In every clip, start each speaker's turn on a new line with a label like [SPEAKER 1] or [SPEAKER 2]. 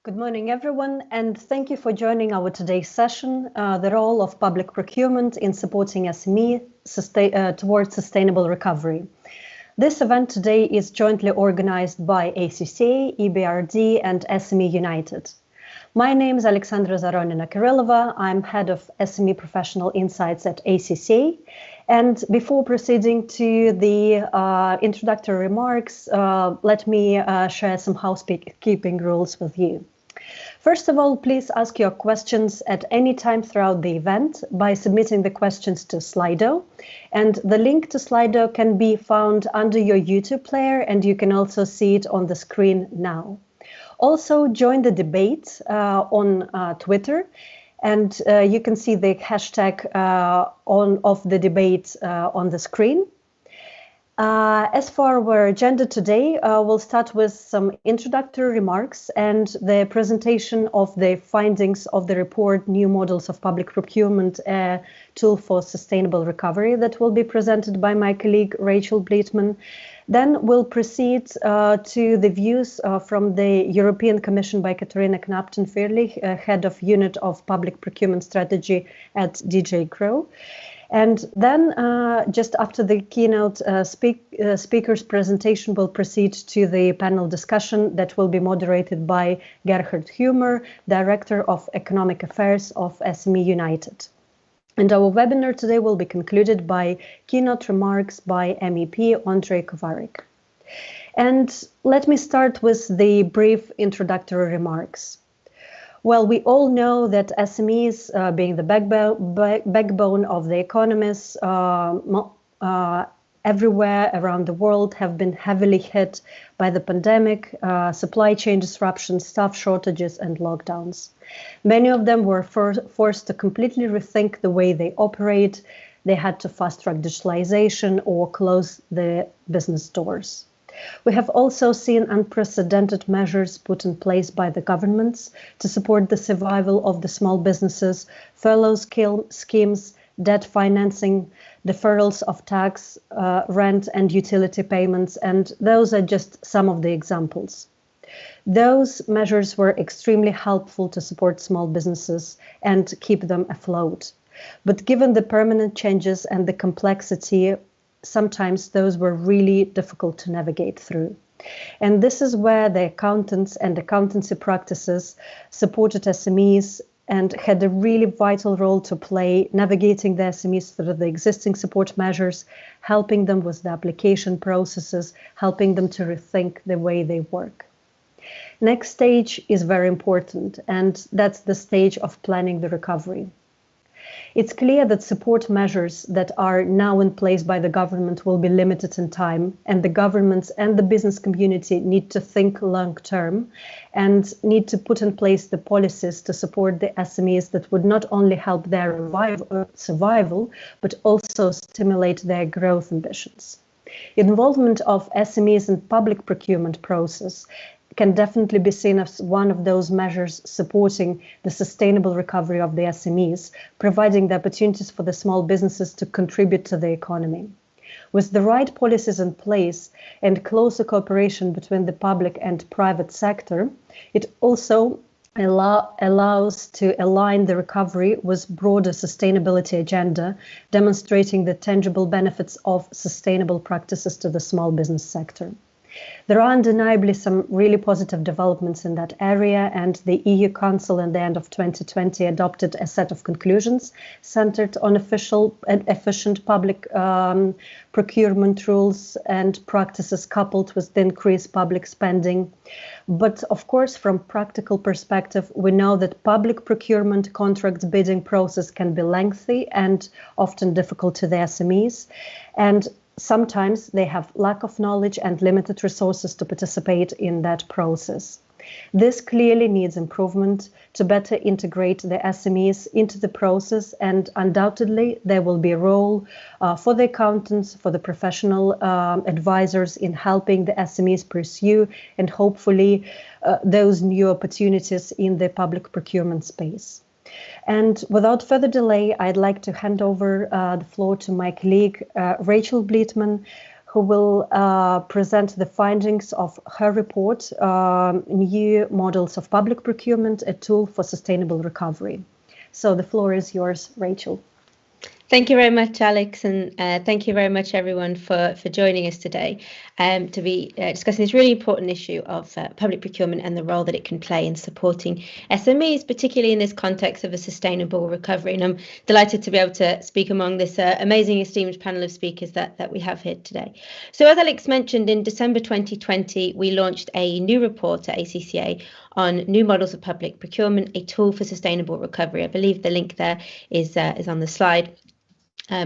[SPEAKER 1] Good morning, everyone, and thank you for joining our today's session, the role of public procurement in supporting SME towards sustainable recovery. This event today is jointly organized by ACCA, EBRD, and SME United. My name is Alexandra Zaronina-Kirillova. I'm head of SME Professional Insights at ACCA. And before proceeding to the introductory remarks, let me share some housekeeping rules with you. First of all, please ask your questions at any time throughout the event by submitting the questions to Slido. And the link to Slido can be found under your YouTube player, and you can also see it on the screen now. Also, join the debate on Twitter, and you can see the hashtag of the debate on the screen. As for our agenda today, we'll start with some introductory remarks and the presentation of the findings of the report New Models of Public Procurement, a Tool for Sustainable Recovery, that will be presented by my colleague Rachel Bleetman. Then we'll proceed to the views from the European Commission by Katarina Knapton-Fearlich, Head of Unit of Public Procurement Strategy at DJ Grow. And then, just after the keynote speaker's presentation, we'll proceed to the panel discussion that will be moderated by Gerhard Humer, Director of Economic Affairs of SME United. And our webinar today will be concluded by keynote remarks by MEP Andrei Kovarik. And let me start with the brief introductory remarks. Well, we all know that SMEs, being the backbone of the economies everywhere around the world, have been heavily hit by the pandemic, supply chain disruptions, staff shortages, and lockdowns. Many of them were forced to completely rethink the way they operate. They had to fast-track digitalization or close their business doors. We have also seen unprecedented measures put in place by the governments to support the survival of the small businesses, furlough schemes, debt financing, deferrals of tax, rent and utility payments, and those are just some of the examples. Those measures were extremely helpful to support small businesses and keep them afloat. But given the permanent changes and the complexity, sometimes those were really difficult to navigate through. And this is where the accountants and accountancy practices supported SMEs and had a really vital role to play, navigating the SMEs through the existing support measures, helping them with the application processes, helping them to rethink the way they work. Next stage is very important, and that's the stage of planning the recovery. It's clear that support measures that are now in place by the government will be limited in time, and the governments and the business community need to think long term and need to put in place the policies to support the SMEs that would not only help their survival, but also stimulate their growth ambitions. Involvement of SMEs in public procurement process can definitely be seen as one of those measures supporting the sustainable recovery of the SMEs, providing the opportunities for the small businesses to contribute to the economy. With the right policies in place and closer cooperation between the public and private sector, it also allows to align the recovery with broader sustainability agenda, demonstrating the tangible benefits of sustainable practices to the small business sector. There are undeniably some really positive developments in that area, and the EU Council at the end of 2020 adopted a set of conclusions centered on efficient public procurement rules and practices coupled with the increased public spending. But of course, from practical perspective, we know that public procurement contract bidding process can be lengthy and often difficult to the SMEs. And sometimes they have lack of knowledge and limited resources to participate in that process. This clearly needs improvement to better integrate the SMEs into the process, and undoubtedly there will be a role for the accountants, for the professional advisors in helping the SMEs pursue and hopefully those new opportunities in the public procurement space. And without further delay, I'd like to hand over the floor to my colleague, Rachel Bleetman, who will present the findings of her report, New Models of Public Procurement, a Tool for Sustainable Recovery. So the floor is yours, Rachel.
[SPEAKER 2] Thank you very much, Alex, and thank you very much, everyone, for joining us today to be discussing this really important issue of public procurement and the role that it can play in supporting SMEs, particularly in this context of a sustainable recovery. And I'm delighted to be able to speak among this amazing, esteemed panel of speakers that we have here today. So as Alex mentioned, in December 2020, we launched a new report at ACCA on New Models of Public Procurement, a Tool for Sustainable Recovery. I believe the link there is on the slide.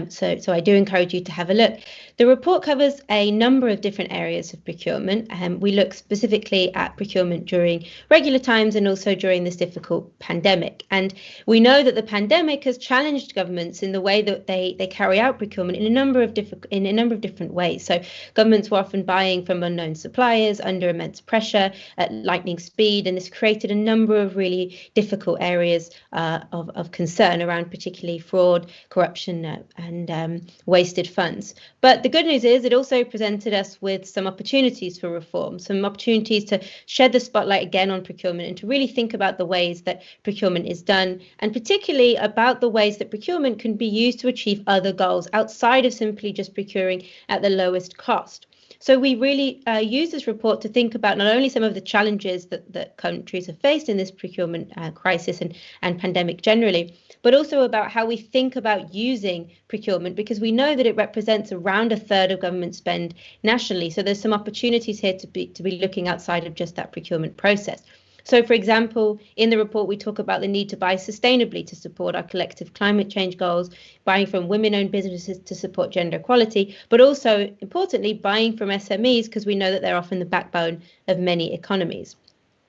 [SPEAKER 2] So I do encourage you to have a look. The report covers a number of different areas of procurement. We look specifically at procurement during regular times and also during this difficult pandemic. And we know that the pandemic has challenged governments in the way that they carry out procurement in a number of different ways. So governments were often buying from unknown suppliers under immense pressure at lightning speed, and this created a number of really difficult areas of concern around particularly fraud, corruption, and wasted funds. But the good news is it also presented us with some opportunities for reform, some opportunities to shed the spotlight again on procurement and to really think about the ways that procurement is done, and particularly about the ways that procurement can be used to achieve other goals outside of simply just procuring at the lowest cost. So we really use this report to think about not only some of the challenges that countries have faced in this procurement crisis and pandemic generally, but also about how we think about using procurement, because we know that it represents around a third of government spend nationally. So there's some opportunities here to be looking outside of just that procurement process. So, for example, in the report, we talk about the need to buy sustainably to support our collective climate change goals, buying from women-owned businesses to support gender equality, but also, importantly, buying from SMEs, because we know that they're often the backbone of many economies.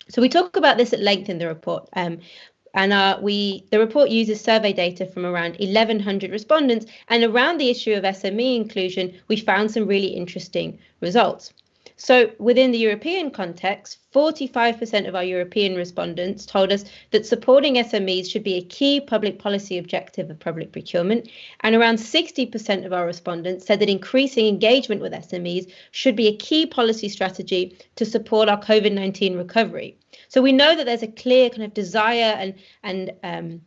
[SPEAKER 2] So we talk about this at length in the report. The report uses survey data from around 1,100 respondents, and around the issue of SME inclusion, we found some really interesting results. So within the European context, 45% of our European respondents told us that supporting SMEs should be a key public policy objective of public procurement. And around 60% of our respondents said that increasing engagement with SMEs should be a key policy strategy to support our COVID-19 recovery. So we know that there's a clear kind of desire and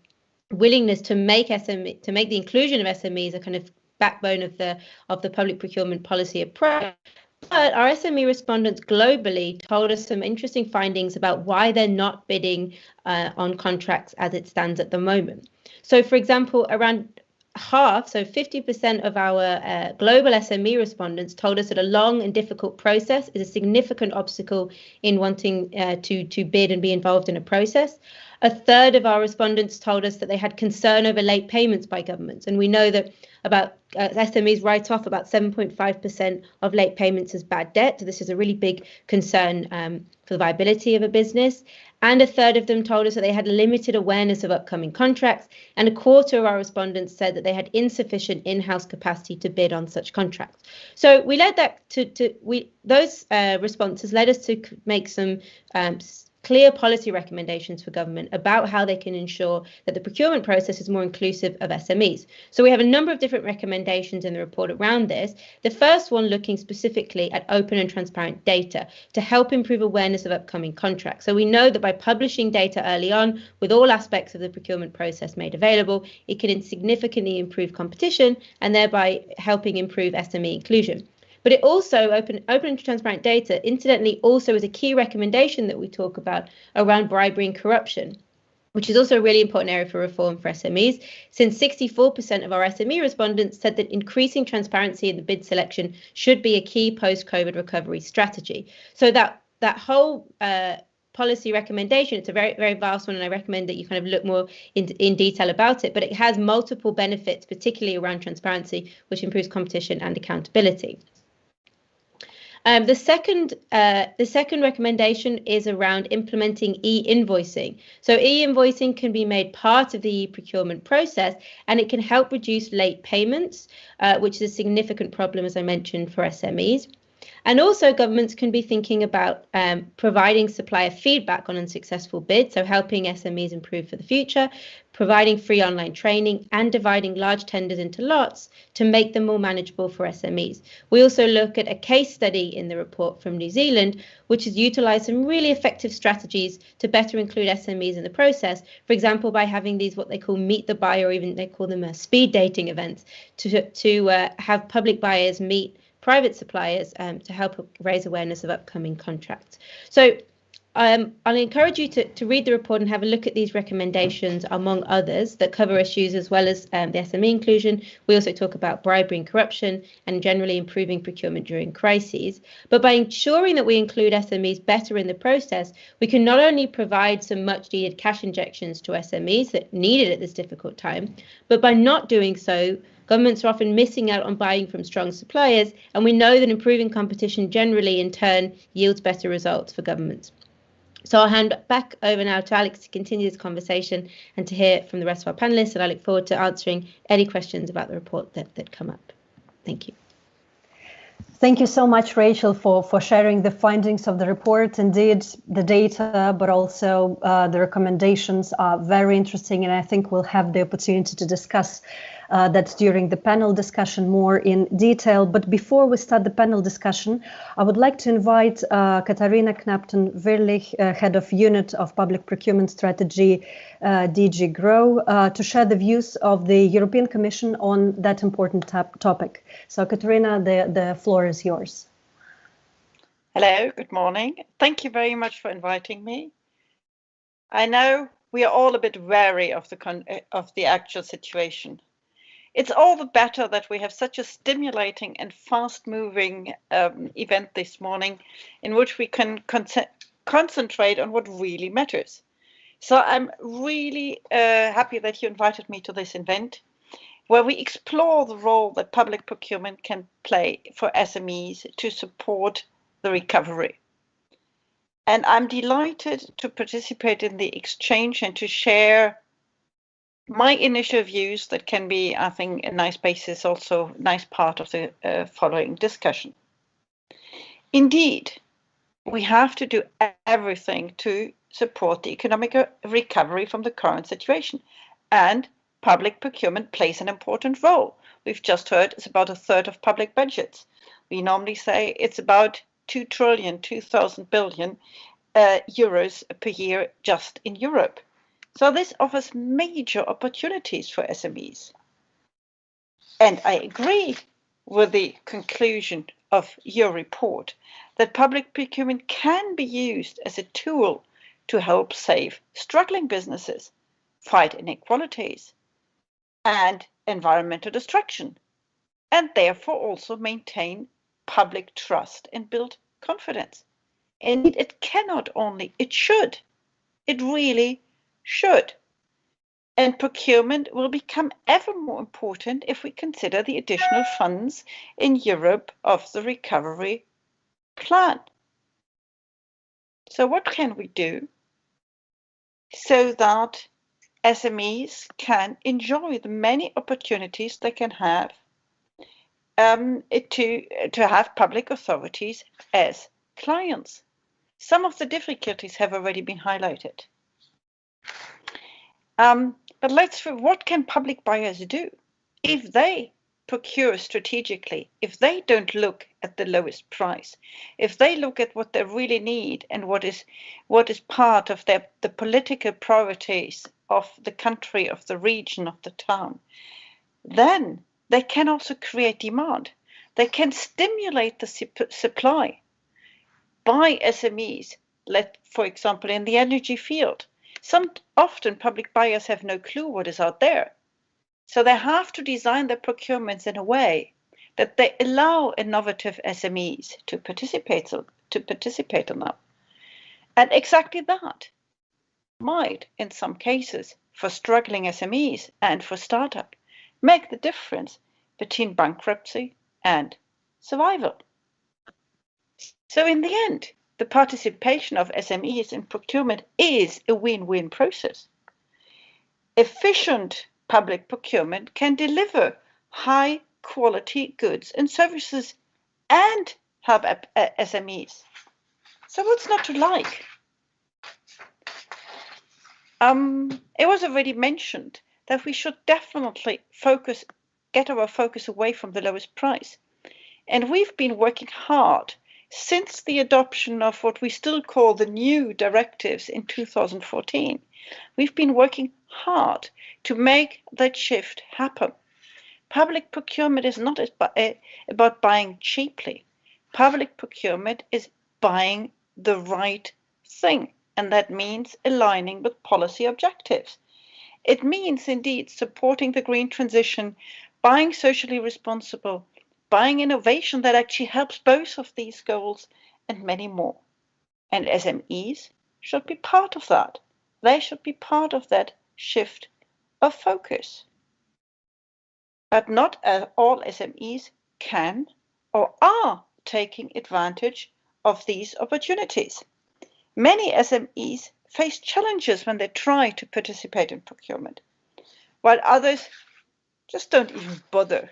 [SPEAKER 2] willingness to make the inclusion of SMEs a kind of backbone of the public procurement policy approach. But our SME respondents globally told us some interesting findings about why they're not bidding on contracts as it stands at the moment. So, for example, around half, so 50% of our global SME respondents told us that a long and difficult process is a significant obstacle in wanting to bid and be involved in a process. A third of our respondents told us that they had concern over late payments by governments. And we know that SMEs write off about 7.5% of late payments as bad debt. So this is a really big concern for the viability of a business. And a third of them told us that they had limited awareness of upcoming contracts. And a quarter of our respondents said that they had insufficient in-house capacity to bid on such contracts. So we led that those responses led us to make some clear policy recommendations for government about how they can ensure that the procurement process is more inclusive of SMEs. So we have a number of different recommendations in the report around this. The first one looking specifically at open and transparent data to help improve awareness of upcoming contracts. So we know that by publishing data early on with all aspects of the procurement process made available, it can significantly improve competition and thereby helping improve SME inclusion. But it also, open and transparent data, incidentally, also is a key recommendation that we talk about around bribery and corruption, which is also a really important area for reform for SMEs, since 64% of our SME respondents said that increasing transparency in the bid selection should be a key post-COVID recovery strategy. So that whole policy recommendation, it's a very, very vast one, and I recommend that you kind of look more in detail about it, but it has multiple benefits, particularly around transparency, which improves competition and accountability. The second recommendation is around implementing e-invoicing. So e-invoicing can be made part of the procurement process, and it can help reduce late payments, which is a significant problem, as I mentioned, for SMEs. And also governments can be thinking about providing supplier feedback on unsuccessful bids, so helping SMEs improve for the future, providing free online training and dividing large tenders into lots to make them more manageable for SMEs. We also look at a case study in the report from New Zealand, which has utilised some really effective strategies to better include SMEs in the process, for example, by having these what they call meet the buyer, or even they call them speed dating events, to have public buyers meet private suppliers to help raise awareness of upcoming contracts. So I'll encourage you to read the report and have a look at these recommendations, among others, that cover issues as well as the SME inclusion. We also talk about bribery and corruption and generally improving procurement during crises. But by ensuring that we include SMEs better in the process, we can not only provide some much needed cash injections to SMEs that need it at this difficult time, but by not doing so, governments are often missing out on buying from strong suppliers, and we know that improving competition generally in turn yields better results for governments. So I'll hand back over now to Alex to continue this conversation and to hear from the rest of our panelists, and I look forward to answering any questions about the report that come up. Thank you.
[SPEAKER 1] Thank you so much, Rachel, for sharing the findings of the report. Indeed, the data, but also the recommendations are very interesting, and I think we'll have the opportunity to discuss that during the panel discussion more in detail. But before we start the panel discussion, I would like to invite Katarina Knapton-Wirlich, Head of Unit of Public Procurement Strategy, DG GROW, to share the views of the European Commission on that important topic. So Katarina, the floor is yours.
[SPEAKER 3] Hello, good morning. Thank you very much for inviting me. I know we are all a bit wary of the actual situation. It's all the better that we have such a stimulating and fast-moving event this morning in which we can concentrate on what really matters. So I'm really happy that you invited me to this event, where we explore the role that public procurement can play for SMEs to support the recovery. And I'm delighted to participate in the exchange and to share my initial views that can be, I think, a nice basis, also nice part of the following discussion. Indeed, we have to do everything to support the economic recovery from the current situation, and public procurement plays an important role. We've just heard it's about a third of public budgets. We normally say it's about 2,000 billion euros per year just in Europe. So this offers major opportunities for SMEs. And I agree with the conclusion of your report that public procurement can be used as a tool to help save struggling businesses, fight inequalities and environmental destruction, and therefore also maintain public trust and build confidence. And it cannot only, it should. It really should. And procurement will become ever more important if we consider the additional funds in Europe of the recovery plan. So what can we do so that SMEs can enjoy the many opportunities they can have to have public authorities as clients? Some of the difficulties have already been highlighted. But what can public buyers do if they procure strategically, if they don't look at the lowest price, if they look at what they really need and what is part of the political priorities of the country, of the region, of the town, then they can also create demand. They can stimulate the supply by SMEs, for example, in the energy field. Often public buyers have no clue what is out there. So they have to design their procurements in a way that they allow innovative SMEs to participate in them. And exactly that might, in some cases, for struggling SMEs and for startup, make the difference between bankruptcy and survival. So in the end, the participation of SMEs in procurement is a win-win process. Efficient public procurement can deliver high quality goods and services and help SMEs. So what's not to like? It was already mentioned that we should definitely get our focus away from the lowest price. And we've been working hard since the adoption of what we still call the new directives in 2014. We've been working hard to make that shift happen. Public procurement is not about buying cheaply. Public procurement is buying the right thing, and that means aligning with policy objectives. It means indeed supporting the green transition, buying socially responsible, buying innovation that actually helps both of these goals, and many more. And SMEs should be part of that. They should be part of that shift of focus. But not all SMEs can or are taking advantage of these opportunities. Many SMEs face challenges when they try to participate in procurement, while others just don't even bother.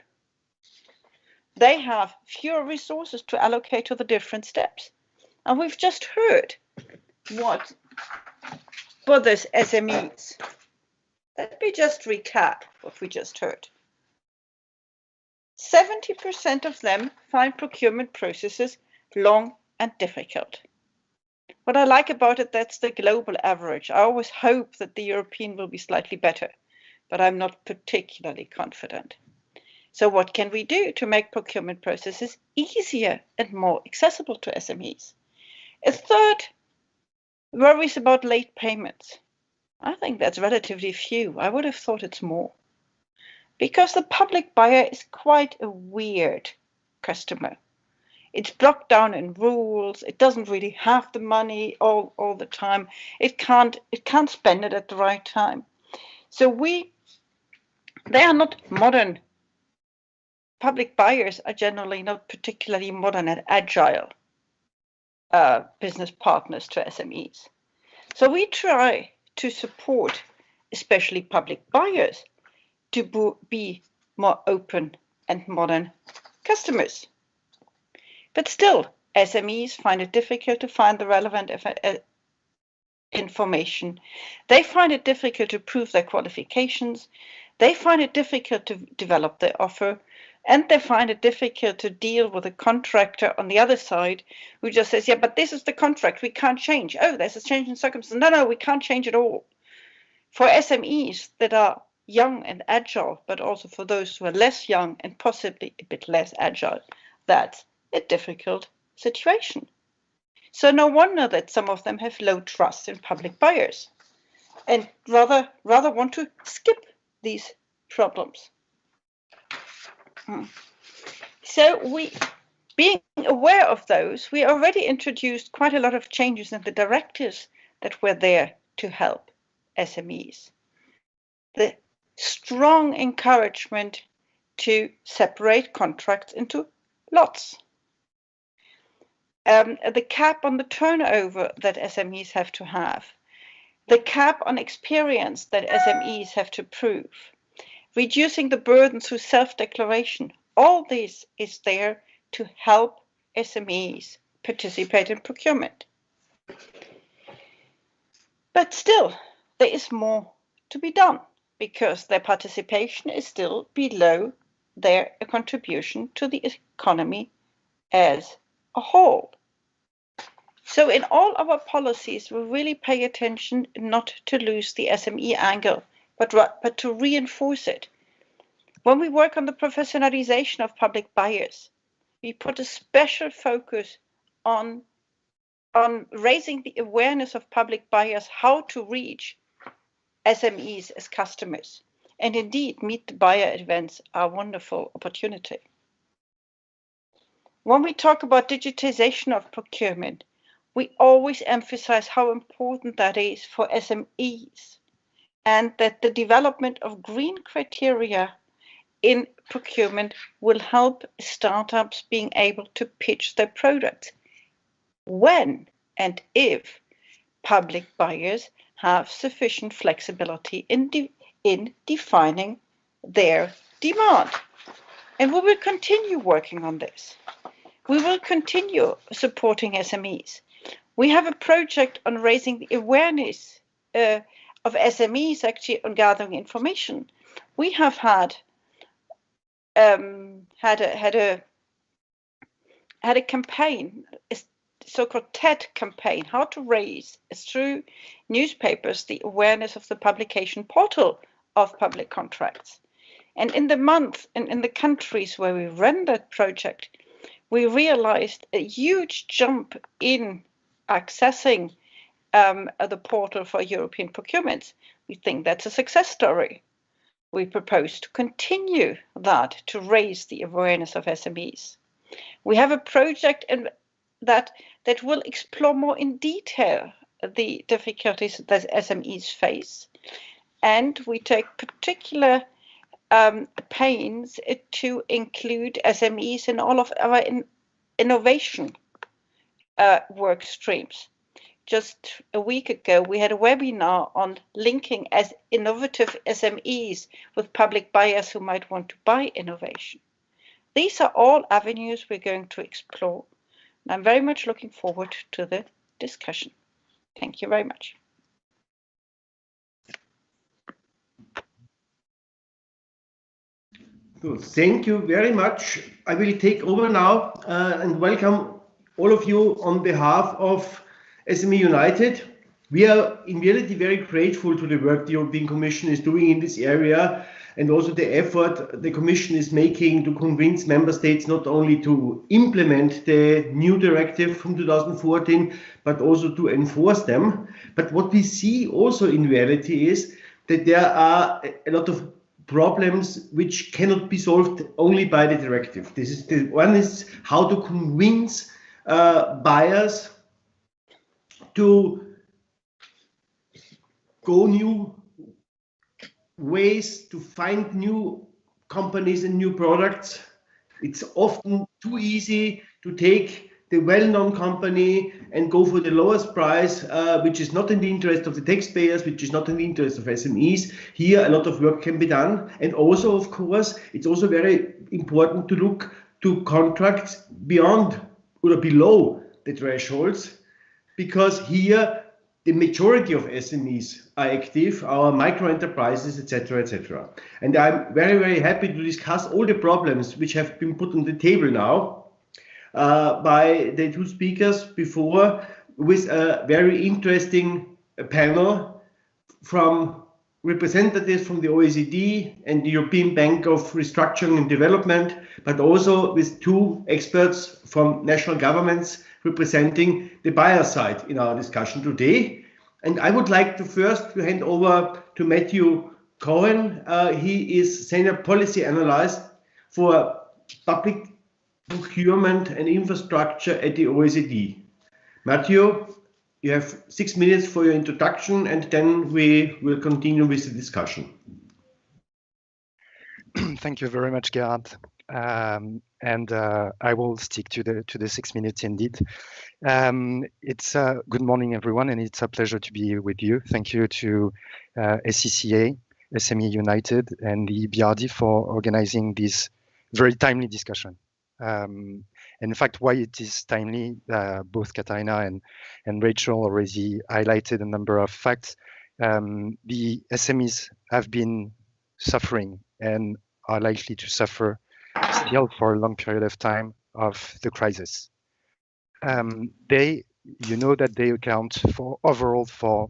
[SPEAKER 3] They have fewer resources to allocate to the different steps. And we've just heard what bothers SMEs. Let me just recap what we just heard. 70% of them find procurement processes long and difficult. What I like about it, that's the global average. I always hope that the European will be slightly better, but I'm not particularly confident. So what can we do to make procurement processes easier and more accessible to SMEs? A third worries about late payments. I think that's relatively few. I would have thought it's more. Because the public buyer is quite a weird customer. It's blocked down in rules. It doesn't really have the money all the time. It can't spend it at the right time. So they are not modern. Public buyers are generally not particularly modern and agile business partners to SMEs. So we try to support especially public buyers to be more open and modern customers. But still, SMEs find it difficult to find the relevant information. They find it difficult to prove their qualifications. They find it difficult to develop their offer. And they find it difficult to deal with a contractor on the other side who just says, yeah, but this is the contract, we can't change. Oh, there's a change in circumstances. No, we can't change it all. For SMEs that are young and agile, but also for those who are less young and possibly a bit less agile, that's a difficult situation. So no wonder that some of them have low trust in public buyers and rather want to skip these problems. So being aware of those, we already introduced quite a lot of changes in the directives that were there to help SMEs. The strong encouragement to separate contracts into lots. The cap on the turnover that SMEs have to have. The cap on experience that SMEs have to prove. Reducing the burden through self-declaration. All this is there to help SMEs participate in procurement. But still, there is more to be done because their participation is still below their contribution to the economy as a whole. So in all our policies, we really pay attention not to lose the SME angle, but to reinforce it. When we work on the professionalization of public buyers, we put a special focus on raising the awareness of public buyers, how to reach SMEs as customers. And indeed, Meet the Buyer events are a wonderful opportunity. When we talk about digitization of procurement, we always emphasize how important that is for SMEs and that the development of green criteria in procurement will help startups being able to pitch their products when and if public buyers have sufficient flexibility in defining their demand. And we will continue working on this. We will continue supporting SMEs. We have a project on raising the awareness of SMEs, actually, on gathering information. We have had a campaign, a so-called TED campaign, how to raise through newspapers the awareness of the publication portal of public contracts. And in the month and in the countries where we ran that project, we realized a huge jump in accessing the portal for European procurements. We think that's a success story. We propose to continue that to raise the awareness of SMEs. We have a project that will explore more in detail the difficulties that SMEs face, and we take particular pains to include SMEs in all of our innovation work streams. Just a week ago, we had a webinar on linking as innovative SMEs with public buyers who might want to buy innovation. These are all avenues we're going to explore. And I'm very much looking forward to the discussion. Thank you very much.
[SPEAKER 4] Good. Thank you very much. I will take over now and welcome all of you on behalf of SME United. We are in reality very grateful to the work the European Commission is doing in this area, and also the effort the Commission is making to convince member states not only to implement the new directive from 2014, but also to enforce them. But what we see also in reality is that there are a lot of problems which cannot be solved only by the directive. This is the one is how to convince buyers to go new ways, to find new companies and new products. It's often too easy to take the well-known company and go for the lowest price, which is not in the interest of the taxpayers, which is not in the interest of SMEs. Here, a lot of work can be done. And also, of course, it's also very important to look to contracts beyond or below the thresholds, because here the majority of SMEs are active, our micro enterprises, etc., etc. And I'm very, very happy to discuss all the problems which have been put on the table now by the two speakers before, with a very interesting panel from representatives from the OECD and the European Bank of Restructuring and Development, but also with two experts from national governments representing the buyer side in our discussion today. And I would like to first hand over to Matthew Cohen. He is Senior Policy Analyst for Public Procurement and Infrastructure at the OECD. Matthew, you have 6 minutes for your introduction, and then we will continue with the discussion.
[SPEAKER 5] Thank you very much, Gerhard. I will stick to the 6 minutes indeed. It's good morning, everyone, and it's a pleasure to be with you. Thank you to ACCA, SME United, and the BRD for organizing this very timely discussion. In fact, why it is timely, both Katarina and Rachel already highlighted a number of facts. The SMEs have been suffering and are likely to suffer still for a long period of time of the crisis. You know that they account for overall for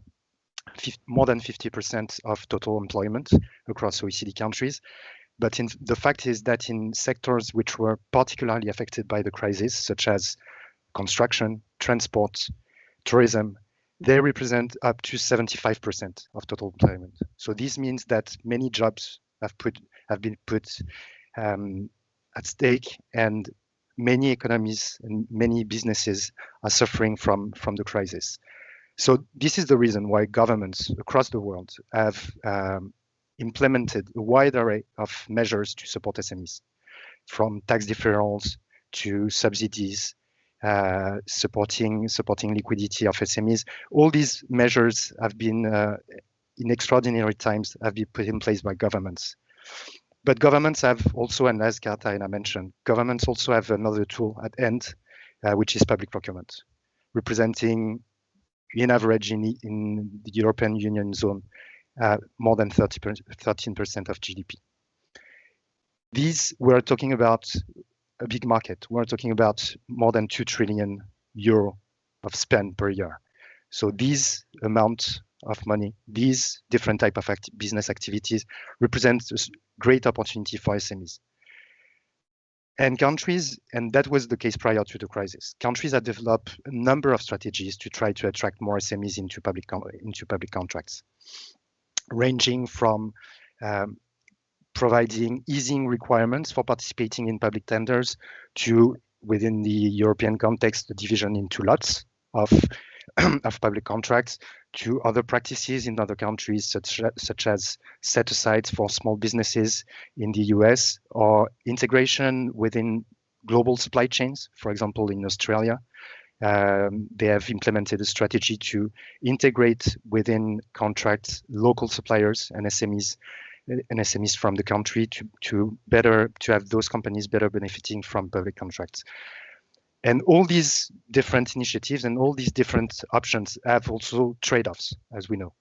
[SPEAKER 5] more than 50% of total employment across OECD countries. But the fact is that in sectors which were particularly affected by the crisis, such as construction, transport, tourism, they represent up to 75% of total employment. So this means that many jobs have been put at stake, and many economies and many businesses are suffering from the crisis. So this is the reason why governments across the world have implemented a wide array of measures to support SMEs, from tax deferrals to subsidies, supporting liquidity of SMEs. All these measures have been, in extraordinary times, have been put in place by governments. But governments have also, and as Katarina mentioned, governments also have another tool at end, which is public procurement, representing, in average, in the European Union zone, more than 13% of GDP. We're talking about a big market. We're talking about more than 2 trillion euro of spend per year. So these amount of money, these different type of business activities represent a great opportunity for SMEs. And countries, and that was the case prior to the crisis, countries have developed a number of strategies to try to attract more SMEs into public contracts, ranging from providing easing requirements for participating in public tenders to, within the European context, the division into lots of public contracts, to other practices in other countries, such as set-asides for small businesses in the US, or integration within global supply chains. For example, in Australia, they have implemented a strategy to integrate within contracts local suppliers and SMEs from the country to have those companies better benefiting from public contracts. And all these different initiatives and all these different options have also trade-offs, as we know.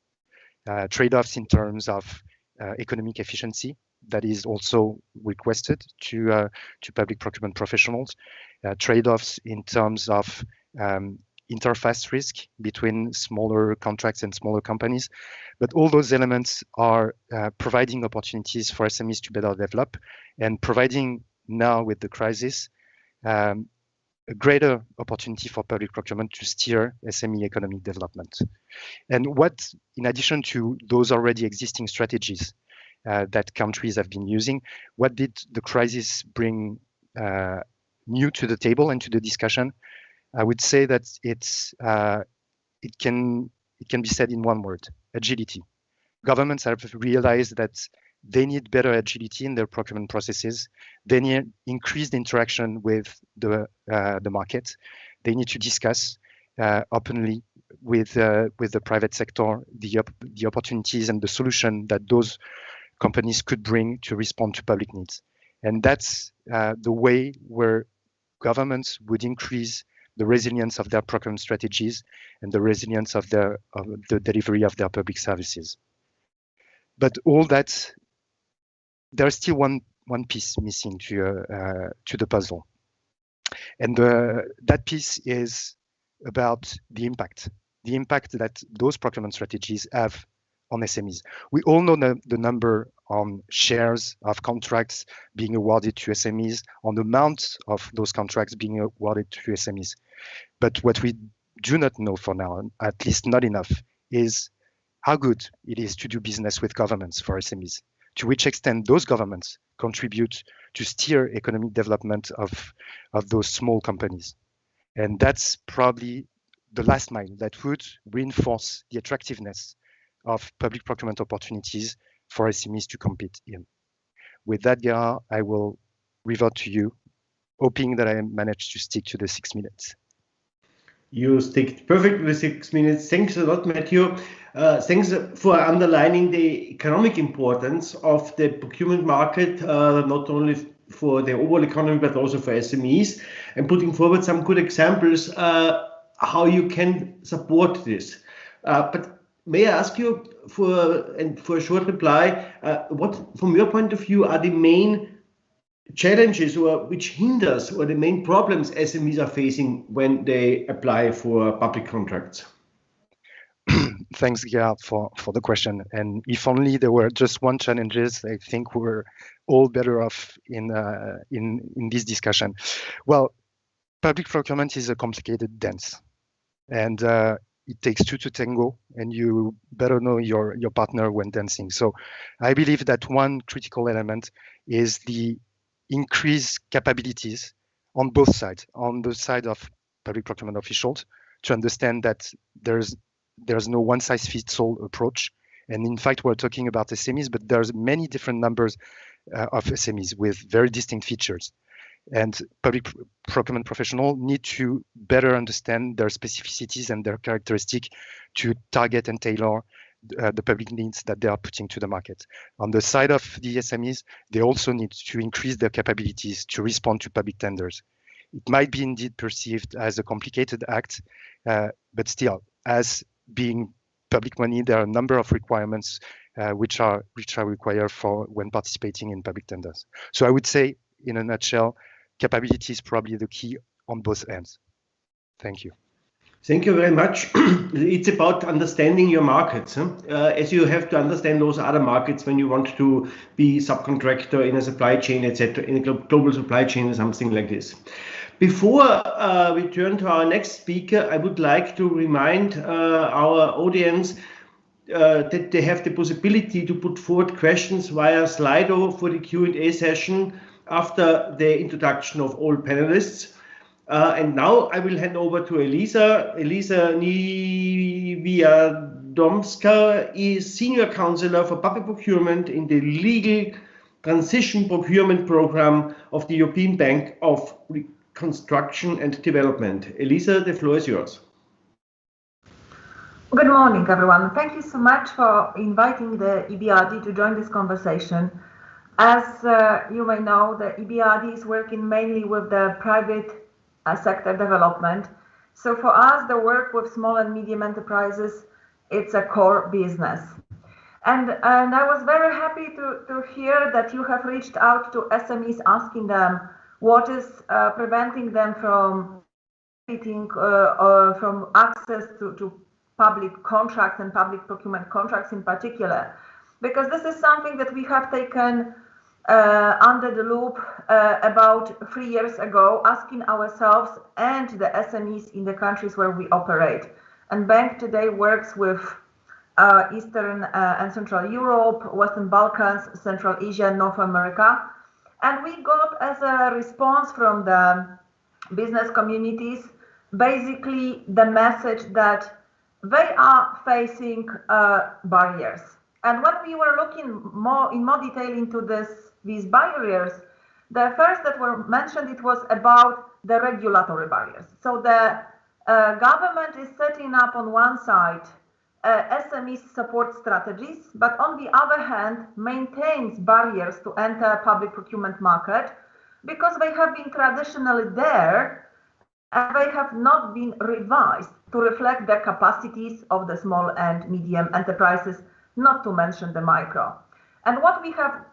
[SPEAKER 5] Trade-offs in terms of economic efficiency that is also requested to public procurement professionals. Trade-offs in terms of interface risk between smaller contracts and smaller companies. But all those elements are providing opportunities for SMEs to better develop, and providing now with the crisis a greater opportunity for public procurement to steer SME economic development. And what, in addition to those already existing strategies that countries have been using, what did the crisis bring new to the table and to the discussion? I would say that it can be said in one word: agility. Governments have realized that they need better agility in their procurement processes. They need increased interaction with the market. They need to discuss openly with the private sector the opportunities and the solution that those companies could bring to respond to public needs. And that's the way where governments would increase the resilience of their procurement strategies and the resilience of the delivery of their public services. But all that, there's still one piece missing to the puzzle, and that piece is about the impact that those procurement strategies have on SMEs. We all know the number on shares of contracts being awarded to SMEs, on the amount of those contracts being awarded to SMEs. But what we do not know for now, at least not enough, is how good it is to do business with governments for SMEs, to which extent those governments contribute to steer economic development of those small companies. And that's probably the last mile that would reinforce the attractiveness of public procurement opportunities for SMEs to compete in. With that, Gerard, I will revert to you, hoping that I managed to stick to the 6 minutes.
[SPEAKER 4] You stick perfectly with 6 minutes. Thanks a lot, Matthew. Thanks for underlining the economic importance of the procurement market, not only for the overall economy, but also for SMEs, and putting forward some good examples how you can support this. But may I ask you for a short reply, what, from your point of view, are the main challenges or which hinders or the main problems SMEs are facing when they apply for public contracts?
[SPEAKER 5] Thanks, Gerard, for the question. And if only there were just one challenges, I think we're all better off in this discussion. Well, public procurement is a complicated dance, and it takes two to tango, and you better know your partner when dancing. So I believe that one critical element is the increased capabilities on both sides, on the side of public procurement officials, to understand that there's no one-size-fits-all approach. And in fact, we're talking about SMEs, but there's many different numbers of SMEs with very distinct features. And public procurement professionals need to better understand their specificities and their characteristics to target and tailor the public needs that they are putting to the market. On the side of the SMEs, they also need to increase their capabilities to respond to public tenders. It might be indeed perceived as a complicated act, but still, as being public money, there are a number of requirements which are required for when participating in public tenders. So I would say, in a nutshell, capability is probably the key on both ends. Thank you.
[SPEAKER 4] Thank you very much. It's about understanding your markets, as you have to understand those other markets when you want to be subcontractor in a supply chain, etc., in a global supply chain or something like this. Before we turn to our next speaker, I would like to remind our audience that they have the possibility to put forward questions via Slido for the Q&A session after the introduction of all panelists. And now I will hand over to Elisa. Elisa Niewiadomska is Senior Counselor for Public Procurement in the Legal Transition Procurement Program of the European Bank of Reconstruction and Development. Elisa, the floor is yours.
[SPEAKER 6] Good morning, everyone. Thank you so much for inviting the EBRD to join this conversation. As you may know, the EBRD is working mainly with the private sector development. So for us, the work with small and medium enterprises, it's a core business. And I was very happy to hear that you have reached out to SMEs asking them what is preventing them from from access to public contracts and public procurement contracts in particular, because this is something that we have taken under the loop about 3 years ago, asking ourselves and the SMEs in the countries where we operate. And bank today works with Eastern and Central Europe, Western Balkans, Central Asia, North America. And we got as a response from the business communities, basically the message that they are facing barriers. And when we were looking in more detail into these barriers, the first that were mentioned, it was about the regulatory barriers. So the government is setting up on one side SME support strategies, but on the other hand maintains barriers to enter public procurement market because they have been traditionally there and they have not been revised to reflect the capacities of the small and medium enterprises, not to mention the micro. And what we have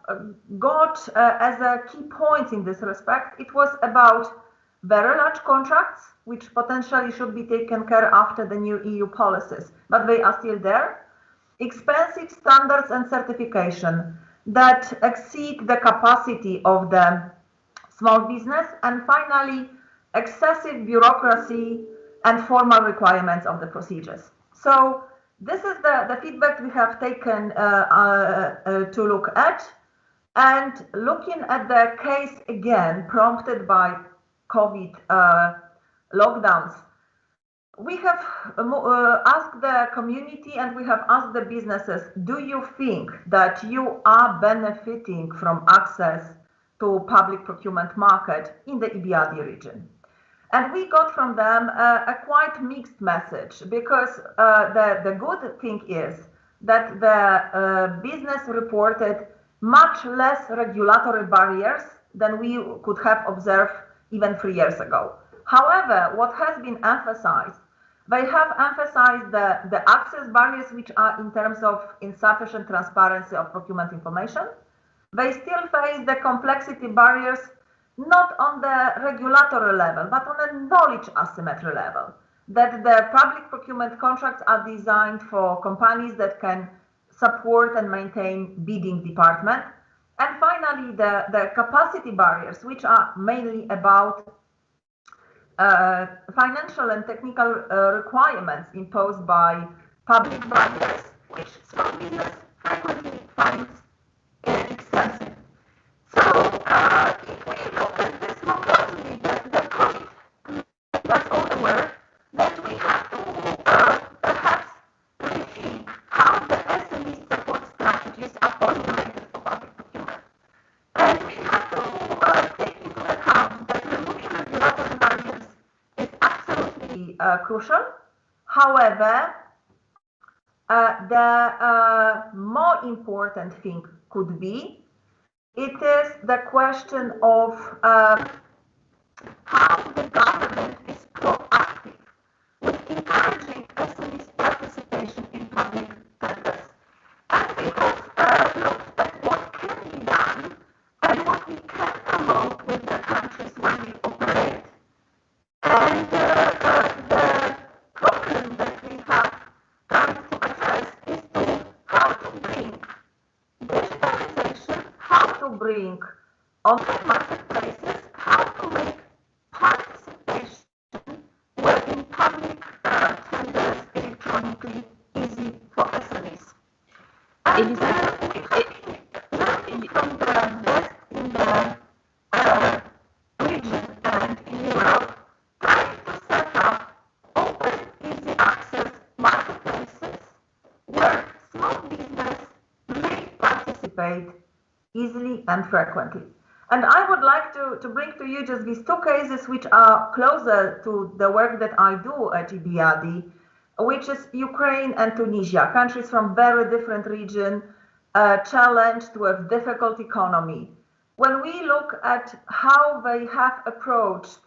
[SPEAKER 6] got as a key point in this respect, it was about very large contracts, which potentially should be taken care after the new EU policies, but they are still there. Expensive standards and certification that exceed the capacity of the small business. And finally, excessive bureaucracy and formal requirements of the procedures. So this is the feedback we have taken to look at. And looking at the case again, prompted by COVID lockdowns, we have asked the community and we have asked the businesses, do you think that you are benefiting from access to public procurement market in the EBRD region? And we got from them a quite mixed message, because the good thing is that the business reported much less regulatory barriers than we could have observed even 3 years ago. However, what has been emphasized, they have emphasized the access barriers, which are in terms of insufficient transparency of procurement information. They still face the complexity barriers, not on the regulatory level, but on a knowledge asymmetry level, that the public procurement contracts are designed for companies that can support and maintain bidding department. And finally, the capacity barriers, which are mainly about financial and technical requirements imposed by public barriers, which small business frequently finds excessive. So if we look at this more closely, the COVID makes us all aware that we have to perhaps rethink how the SME support strategies are formulated for public procurement. And we have to take into account that removing regulatory barriers is absolutely crucial. However, the more important thing could be, it is the question of how the government is proactive with encouraging SMEs participation in public tenders. And we have looked at what can be done and what we can promote with the countries where we operate. And the problem that we have tried to address is how to bring digitalization, how to bring online marketplaces, how to make participation in public tenders electronically easy for SMEs. And we have learning from the best in the region and in Europe, trying to set up open, easy access marketplaces where small business may participate easily and frequently. And I would like to bring to you just these two cases which are closer to the work that I do at EBRD, which is Ukraine and Tunisia, countries from very different regions, challenged with difficult economy. When we look at how they have approached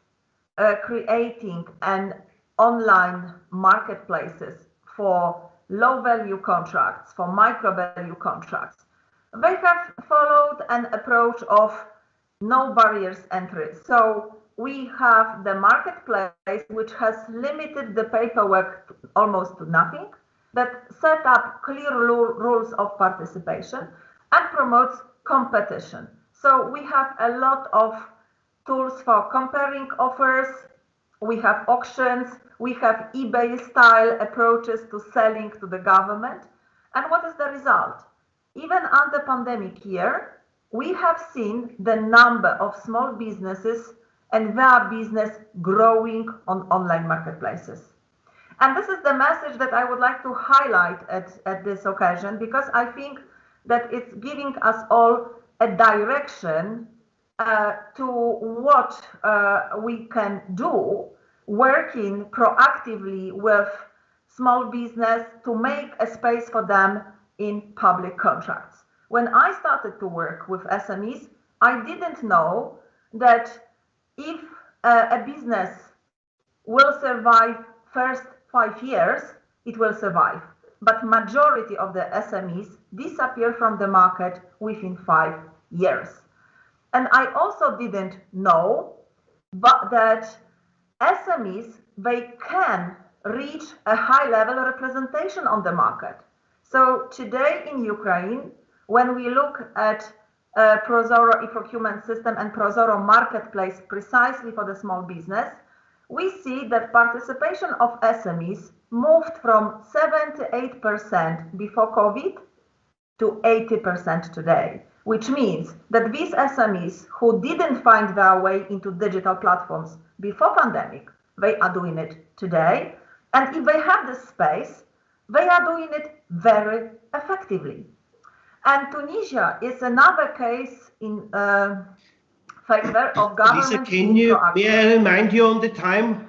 [SPEAKER 6] creating an online marketplaces for low-value contracts, for micro-value contracts, they have followed an approach of no barriers entry. So we have the marketplace, which has limited the paperwork almost to nothing, that set up clear rules of participation and promotes competition. So we have a lot of tools for comparing offers. We have auctions. We have eBay-style approaches to selling to the government. And what is the result? Even under pandemic year, we have seen the number of small businesses and their business growing on online marketplaces. And this is the message that I would like to highlight at this occasion, because I think that it's giving us all a direction to what we can do, working proactively with small business to make a space for them in public contracts. When I started to work with SMEs, I didn't know that if a business will survive first 5 years, it will survive. But majority of the SMEs disappear from the market within 5 years. And I also didn't know that SMEs, they can reach a high-level representation on the market. So today in Ukraine, when we look at Prozoro e-procurement system and Prozoro marketplace precisely for the small business, we see that participation of SMEs moved from 78% before COVID to 80% today, which means that these SMEs who didn't find their way into digital platforms before pandemic, they are doing it today. And if they have the space, they are doing it very effectively. And Tunisia is another case in favor of government.
[SPEAKER 4] Lisa, may I remind you on the time?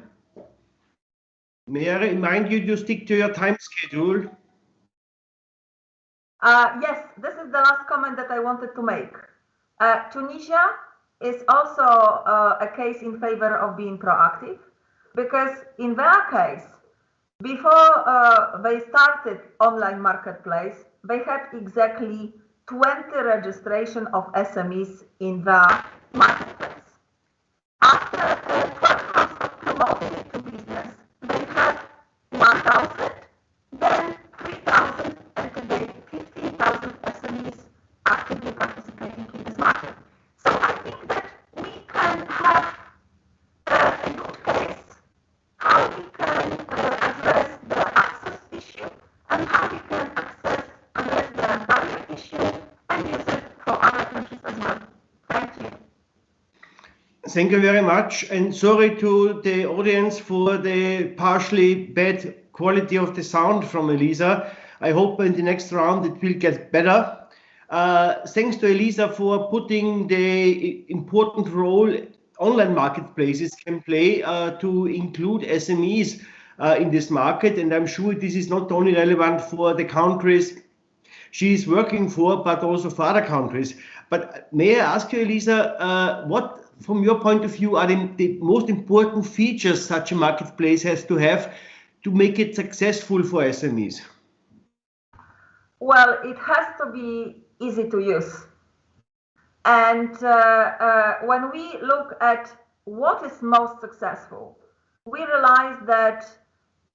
[SPEAKER 4] May I remind you to stick to your time schedule?
[SPEAKER 6] Yes, this is the last comment that I wanted to make. Tunisia is also a case in favor of being proactive, because in their case, before they started online marketplace, they had exactly 20 registration of SMEs in their marketplace. After 12 months of promoting it to business, they had 1,000, then 3,000, and today 15,000 SMEs actively participating in this market. So I think that we can have a good case how we can address the access issue and how we can address the barrier issue and use it for other countries as well. Thank you.
[SPEAKER 4] Thank you very much, and sorry to the audience for the partially bad quality of the sound from Elisa. I hope in the next round it will get better. Thanks to Elisa for putting the important role online marketplaces can play to include SMEs in this market, and I'm sure this is not only relevant for the countries she is working for, but also for other countries. But may I ask you, Elisa, what, from your point of view, are the most important features such a marketplace has to have to make it successful for SMEs?
[SPEAKER 6] Well, it has to be easy to use. And when we look at what is most successful, we realize that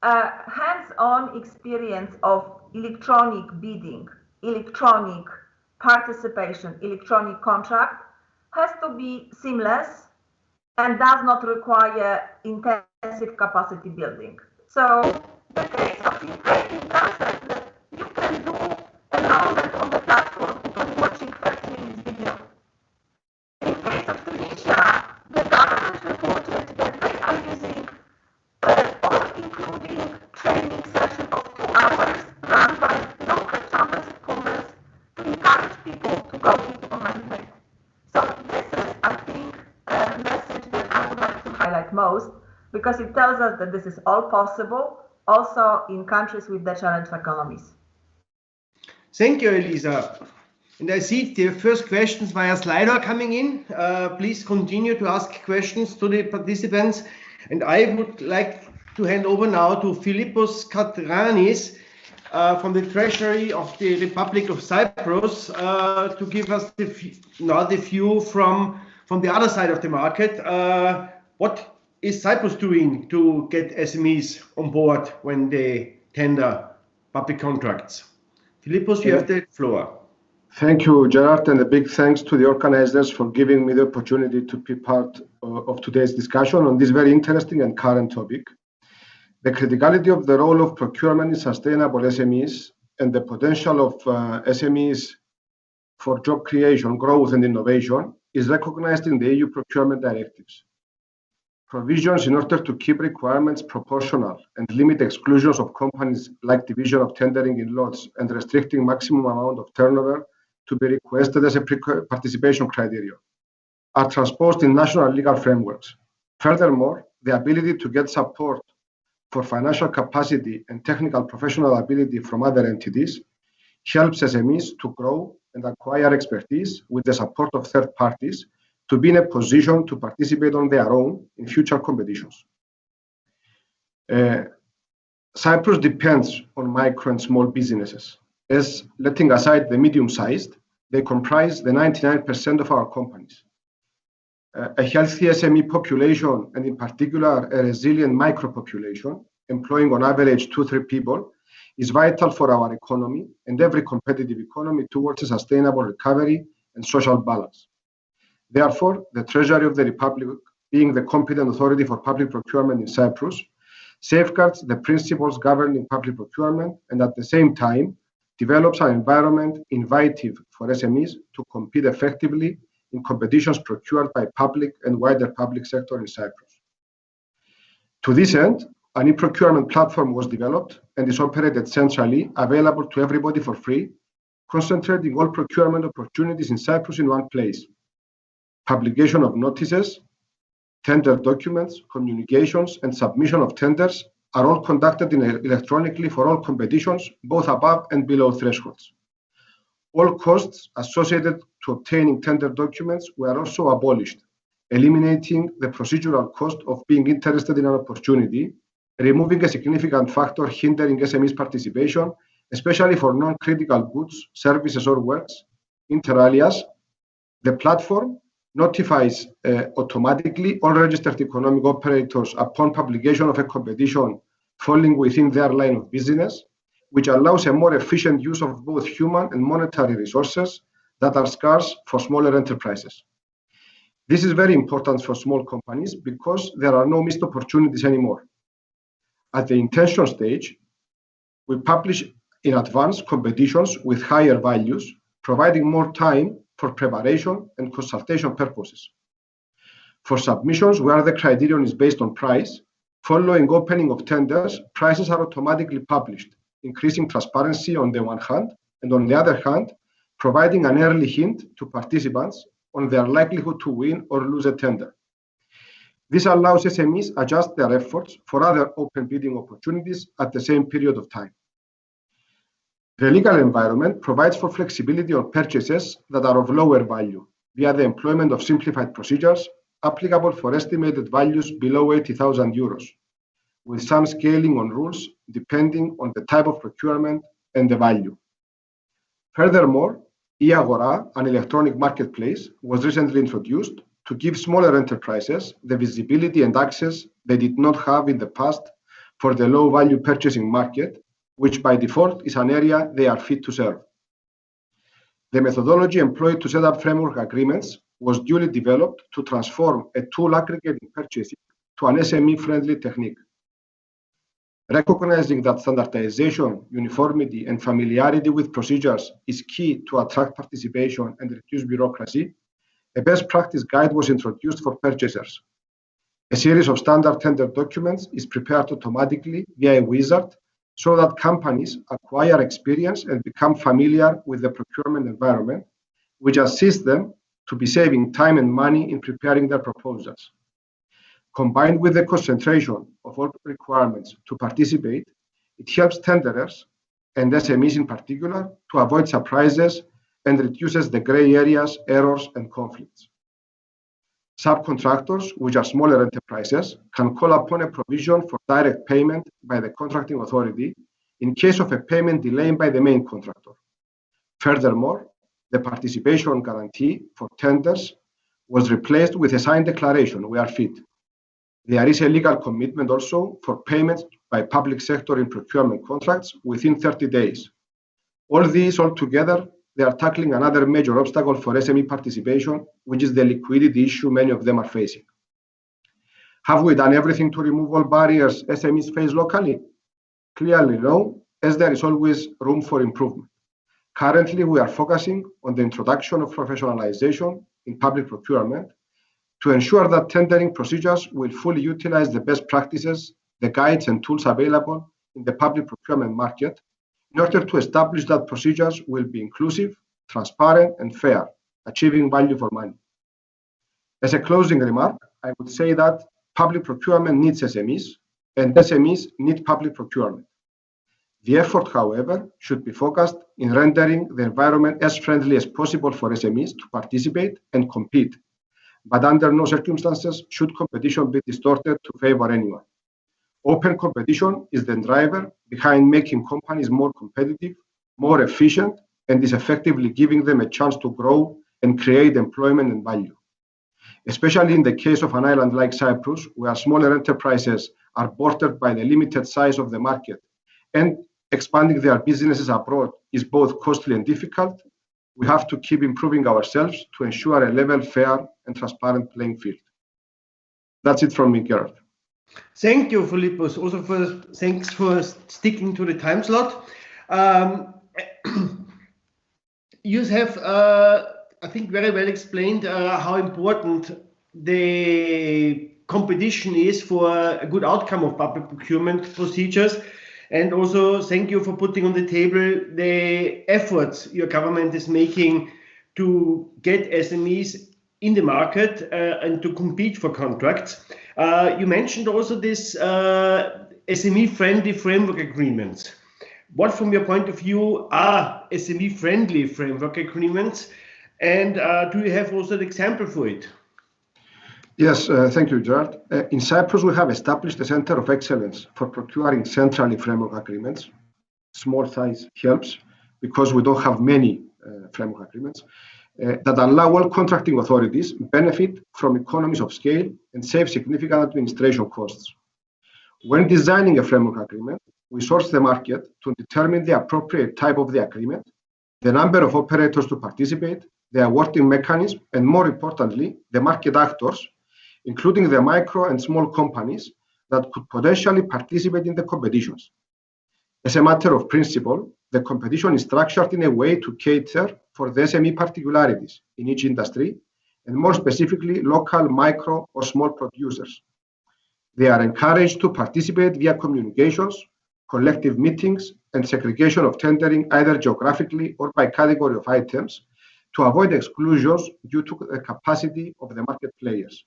[SPEAKER 6] hands-on experience of electronic bidding, electronic participation, electronic contract has to be seamless and does not require intensive capacity building. So the case of Ukraine does that you can do enrollment on the platform by watching 30 minutes video. In case of Tunisia, the government reported that they are using including training session of 2 hours run by local chambers of commerce to encourage people to go into online trade. So this is, I think, a message that I would like to highlight most, because it tells us that this is all possible, also in countries with the challenged economies.
[SPEAKER 4] Thank you, Elisa. And I see the first questions via Slido coming in. Please continue to ask questions to the participants. And I would like to hand over now to Philippos Katranis from the Treasury of the Republic of Cyprus to give us the view from the other side of the market. What is Cyprus doing to get SMEs on board when they tender public contracts? Philippos, you have the floor.
[SPEAKER 7] Thank you, Gerard, and a big thanks to the organizers for giving me the opportunity to be part of today's discussion on this very interesting and current topic. The criticality of the role of procurement in sustainable SMEs and the potential of SMEs for job creation, growth, and innovation is recognized in the EU procurement directives. Provisions in order to keep requirements proportional and limit exclusions of companies like division of tendering in lots and restricting maximum amount of turnover to be requested as a participation criteria are transposed in national legal frameworks. Furthermore, the ability to get support for financial capacity and technical professional ability from other entities helps SMEs to grow and acquire expertise with the support of third parties to be in a position to participate on their own in future competitions. Cyprus depends on micro and small businesses, as letting aside the medium-sized, they comprise the 99% of our companies. A healthy SME population, and in particular a resilient micro population, employing on average 2-3 people, is vital for our economy and every competitive economy towards a sustainable recovery and social balance. Therefore, the Treasury of the Republic, being the competent authority for public procurement in Cyprus, safeguards the principles governing public procurement and at the same time develops an environment inviting for SMEs to compete effectively in competitions procured by public and wider public sector in Cyprus. To this end, an e-procurement platform was developed and is operated centrally, available to everybody for free, concentrating all procurement opportunities in Cyprus in one place. Publication of notices, tender documents, communications, and submission of tenders are all conducted electronically for all competitions, both above and below thresholds. All costs associated to obtaining tender documents were also abolished, eliminating the procedural cost of being interested in an opportunity, removing a significant factor hindering SMEs participation, especially for non-critical goods, services, or works. Inter alia, the platform notifies automatically all registered economic operators upon publication of a competition falling within their line of business, which allows a more efficient use of both human and monetary resources that are scarce for smaller enterprises. This is very important for small companies because there are no missed opportunities anymore. At the intention stage, we publish in advance competitions with higher values, providing more time for preparation and consultation purposes. For submissions where the criterion is based on price, following opening of tenders, prices are automatically published, increasing transparency on the one hand, and on the other hand, providing an early hint to participants on their likelihood to win or lose a tender. This allows SMEs adjust their efforts for other open bidding opportunities at the same period of time. The legal environment provides for flexibility on purchases that are of lower value via the employment of simplified procedures applicable for estimated values below 80,000 euros, with some scaling on rules depending on the type of procurement and the value. Furthermore, e-Agora, an electronic marketplace, was recently introduced to give smaller enterprises the visibility and access they did not have in the past for the low-value purchasing market, which by default is an area they are fit to serve. The methodology employed to set up framework agreements was duly developed to transform a tool aggregating purchasing to an SME-friendly technique. Recognizing that standardization, uniformity, and familiarity with procedures is key to attract participation and reduce bureaucracy, a best practice guide was introduced for purchasers. A series of standard tender documents is prepared automatically via a wizard so that companies acquire experience and become familiar with the procurement environment, which assists them to be saving time and money in preparing their proposals. Combined with the concentration of all requirements to participate, it helps tenderers and SMEs in particular to avoid surprises and reduces the gray areas, errors, and conflicts. Subcontractors, which are smaller enterprises, can call upon a provision for direct payment by the contracting authority in case of a payment delay by the main contractor. Furthermore, the participation guarantee for tenders was replaced with a signed declaration, we are fit. There is a legal commitment also for payments by public sector in procurement contracts within 30 days. All these altogether, they are tackling another major obstacle for SME participation, which is the liquidity issue many of them are facing. Have we done everything to remove all barriers SMEs face locally? Clearly no, as there is always room for improvement. Currently, we are focusing on the introduction of professionalization in public procurement to ensure that tendering procedures will fully utilize the best practices, the guides and tools available in the public procurement market, in order to establish that procedures will be inclusive, transparent, and fair, achieving value for money. As a closing remark, I would say that public procurement needs SMEs, and SMEs need public procurement. The effort, however, should be focused in rendering the environment as friendly as possible for SMEs to participate and compete, but under no circumstances should competition be distorted to favor anyone. Open competition is the driver behind making companies more competitive, more efficient, and is effectively giving them a chance to grow and create employment and value. Especially in the case of an island like Cyprus, where smaller enterprises are bordered by the limited size of the market, and expanding their businesses abroad is both costly and difficult, we have to keep improving ourselves to ensure a level, fair, and transparent playing field. That's it from me, Gerard.
[SPEAKER 4] Thank you, Philippos. Also, thanks for sticking to the time slot. You have, I think, very well explained how important the competition is for a good outcome of public procurement procedures. And also, thank you for putting on the table the efforts your government is making to get SMEs in the market and to compete for contracts. You mentioned also this SME-friendly framework agreements. What, from your point of view, are SME-friendly framework agreements? And do you have also an example for it?
[SPEAKER 7] Yes, thank you, Gerard. In Cyprus, we have established a center of excellence for procuring centrally framework agreements. Small size helps because we don't have many framework agreements that allow all contracting authorities benefit from economies of scale and save significant administration costs. When designing a framework agreement, we source the market to determine the appropriate type of the agreement, the number of operators to participate, the awarding mechanism, and more importantly, the market actors, including the micro and small companies that could potentially participate in the competitions. As a matter of principle, the competition is structured in a way to cater for the SME particularities in each industry, and more specifically, local, micro, or small producers. They are encouraged to participate via communications, collective meetings, and segregation of tendering either geographically or by category of items to avoid exclusions due to the capacity of the market players.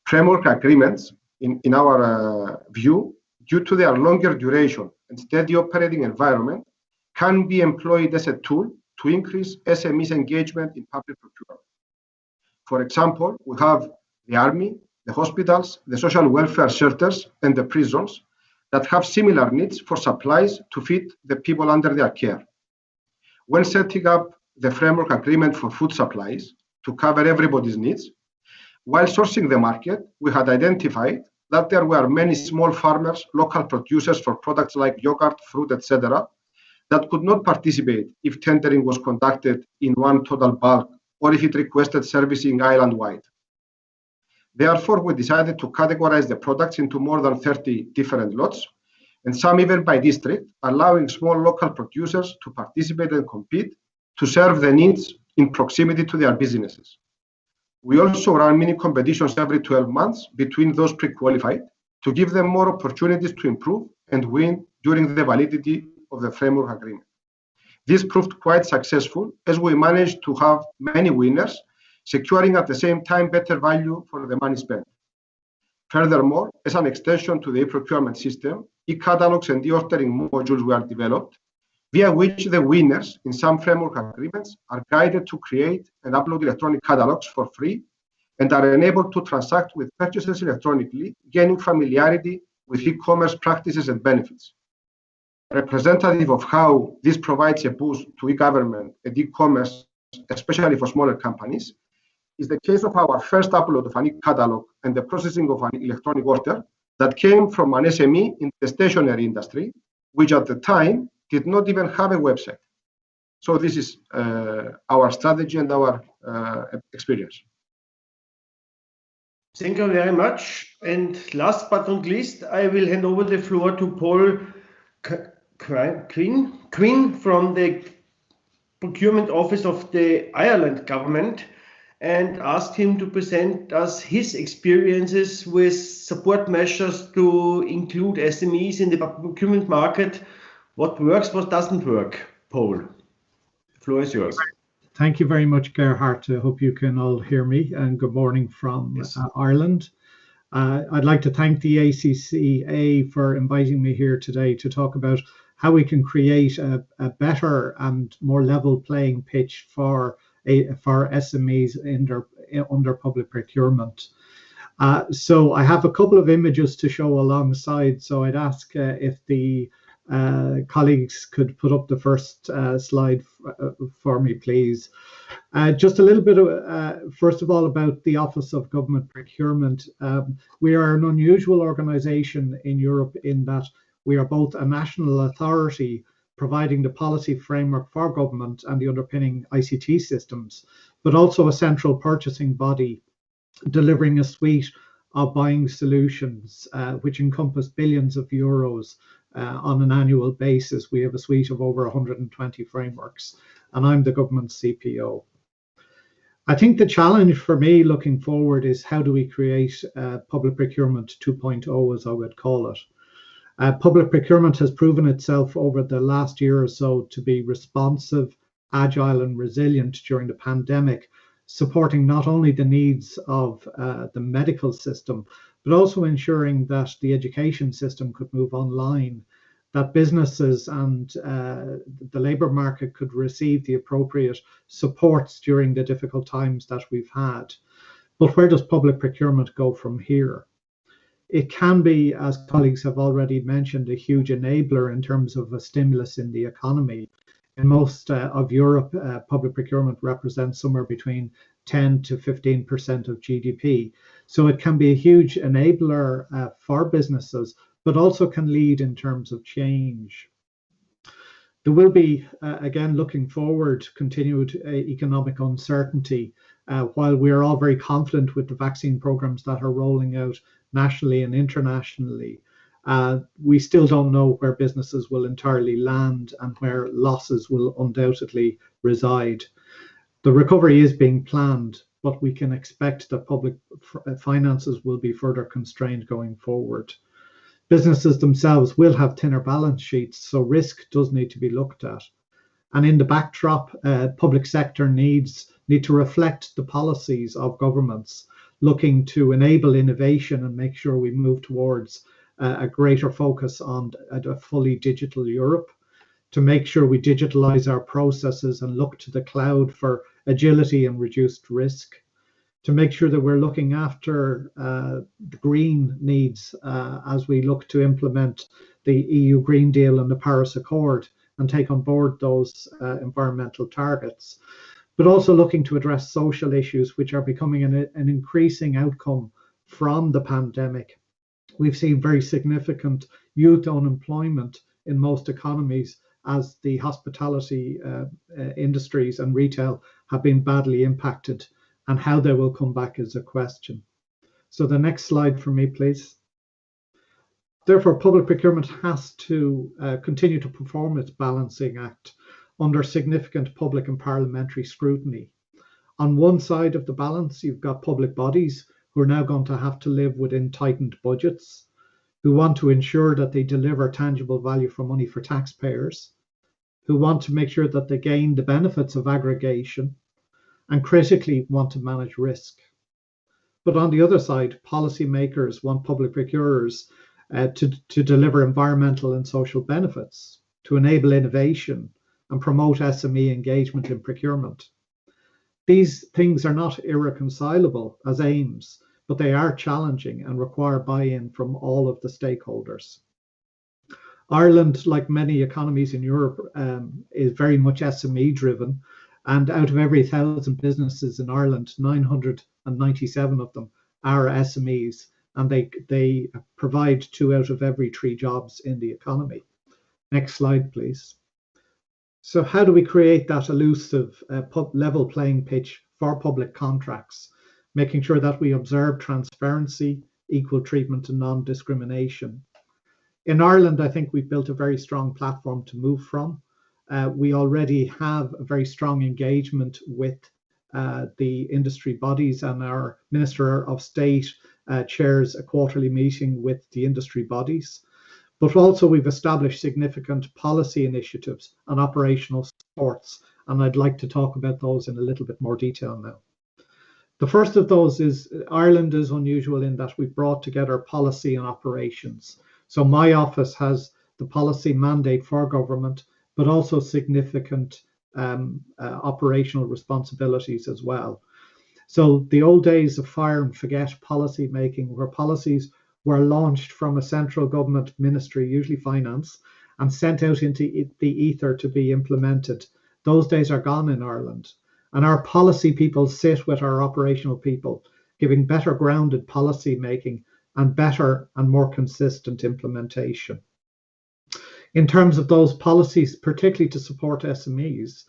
[SPEAKER 7] Framework agreements, in our view, due to their longer duration and steady operating environment, can be employed as a tool to increase SMEs engagement in public procurement. For example, we have the army, the hospitals, the social welfare shelters, and the prisons that have similar needs for supplies to feed the people under their care. When setting up the framework agreement for food supplies to cover everybody's needs, while sourcing the market, we had identified that there were many small farmers, local producers for products like yogurt, fruit, etc., that could not participate if tendering was conducted in one total bulk or if it requested servicing island-wide. Therefore, we decided to categorize the products into more than 30 different lots, and some even by district, allowing small local producers to participate and compete to serve the needs in proximity to their businesses. We also run mini competitions every 12 months between those pre-qualified to give them more opportunities to improve and win during the validity of the framework agreement. This proved quite successful as we managed to have many winners, securing at the same time better value for the money spent. Furthermore, as an extension to the e-procurement system, e-catalogs and e-ordering modules were developed, via which the winners in some framework agreements are guided to create and upload electronic catalogs for free and are enabled to transact with purchases electronically, gaining familiarity with e-commerce practices and benefits. Representative of how this provides a boost to e-government and e-commerce, especially for smaller companies, is the case of our first upload of an e-catalog and the processing of an electronic order that came from an SME in the stationery industry, which at the time did not even have a website. So this is our strategy and our experience.
[SPEAKER 4] Thank you very much. And last but not least, I will hand over the floor to Paul Quinn from the Procurement Office of the Ireland government, and ask him to present us his experiences with support measures to include SMEs in the procurement market. What works, what doesn't work? Paul, the floor is yours.
[SPEAKER 8] Thank you very much, Gerhard. I hope you can all hear me, and good morning from Ireland. I'd like to thank the ACCA for inviting me here today to talk about how we can create a better and more level playing pitch for SMEs under public procurement. So I have a couple of images to show alongside, so I'd ask if the colleagues could put up the first slide for me, please. Just a little bit of, first of all, about the Office of Government Procurement. We are an unusual organisation in Europe in that we are both a national authority providing the policy framework for government and the underpinning ICT systems, but also a central purchasing body delivering a suite of buying solutions which encompass billions of euros on an annual basis. We have a suite of over 120 frameworks, and I'm the government CPO. I think the challenge for me looking forward is how do we create public procurement 2.0, as I would call it. Public procurement has proven itself over the last year or so to be responsive, agile and resilient during the pandemic, supporting not only the needs of the medical system, but also ensuring that the education system could move online, that businesses and the labour market could receive the appropriate supports during the difficult times that we've had. But where does public procurement go from here? It can be, as colleagues have already mentioned, a huge enabler in terms of a stimulus in the economy. In most of Europe, public procurement represents somewhere between 10 to 15% of GDP. So it can be a huge enabler for businesses, but also can lead in terms of change. There will be, again, looking forward, continued economic uncertainty. While we are all very confident with the vaccine programs that are rolling out nationally and internationally, we still don't know where businesses will entirely land and where losses will undoubtedly reside. The recovery is being planned, but we can expect that public finances will be further constrained going forward. Businesses themselves will have thinner balance sheets, so risk does need to be looked at. And in the backdrop, public sector need to reflect the policies of governments, looking to enable innovation and make sure we move towards a greater focus on a fully digital Europe, to make sure we digitalize our processes and look to the cloud for agility and reduced risk, to make sure that we're looking after the green needs as we look to implement the EU Green Deal and the Paris Accord and take on board those environmental targets, but also looking to address social issues which are becoming an increasing outcome from the pandemic. We've seen very significant youth unemployment in most economies as the hospitality industries and retail have been badly impacted, and how they will come back is a question. So the next slide for me, please. Therefore, public procurement has to continue to perform its balancing act under significant public and parliamentary scrutiny. On one side of the balance, you've got public bodies who are now going to have to live within tightened budgets, who want to ensure that they deliver tangible value for money for taxpayers, who want to make sure that they gain the benefits of aggregation, and critically want to manage risk. But on the other side, policymakers want public procurers to deliver environmental and social benefits, to enable innovation and promote SME engagement in procurement. These things are not irreconcilable as aims, but they are challenging and require buy-in from all of the stakeholders. Ireland, like many economies in Europe, is very much SME driven, and out of every 1,000 businesses in Ireland, 997 of them are SMEs, and they provide 2 out of every 3 jobs in the economy. Next slide, please. So how do we create that elusive level playing pitch for public contracts, making sure that we observe transparency, equal treatment and non-discrimination? In Ireland, I think we've built a very strong platform to move from. We already have a very strong engagement with the industry bodies, and our Minister of State chairs a quarterly meeting with the industry bodies. But also we've established significant policy initiatives and operational supports, and I'd like to talk about those in a little bit more detail now. The first of those is Ireland is unusual in that we've brought together policy and operations. So my office has the policy mandate for government, but also significant operational responsibilities as well. So the old days of fire and forget policy making, where policies were launched from a central government ministry, usually finance, and sent out into the ether to be implemented, those days are gone in Ireland. And our policy people sit with our operational people, giving better grounded policy making and better and more consistent implementation. In terms of those policies, particularly to support SMEs,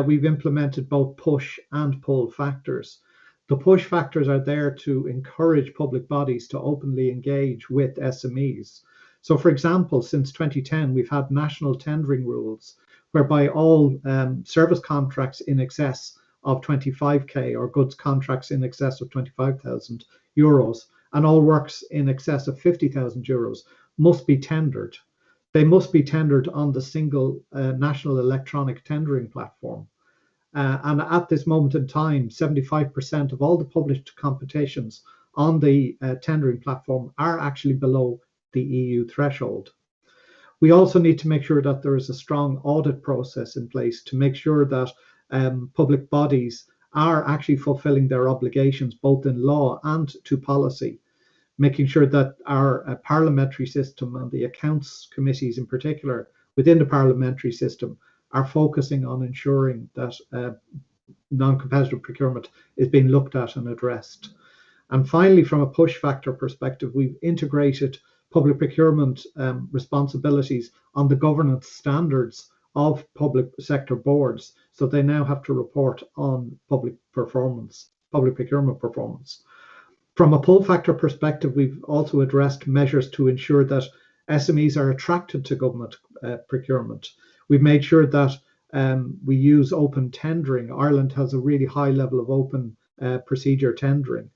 [SPEAKER 8] we've implemented both push and pull factors. The push factors are there to encourage public bodies to openly engage with SMEs. So, for example, since 2010, we've had national tendering rules whereby all service contracts in excess of 25k or goods contracts in excess of 25,000 euros and all works in excess of 50,000 euros must be tendered. They must be tendered on the single national electronic tendering platform. And at this moment in time, 75% of all the published competitions on the tendering platform are actually below the EU threshold. We also need to make sure that there is a strong audit process in place to make sure that public bodies are actually fulfilling their obligations, both in law and to policy, making sure that our parliamentary system and the accounts committees in particular within the parliamentary system are focusing on ensuring that non-competitive procurement is being looked at and addressed. And finally, from a push factor perspective, we've integrated public procurement responsibilities on the governance standards of public sector boards, so they now have to report on public procurement performance. From a pull factor perspective, we've also addressed measures to ensure that SMEs are attracted to government procurement. We've made sure that we use open tendering. Ireland has a really high level of open procedure tendering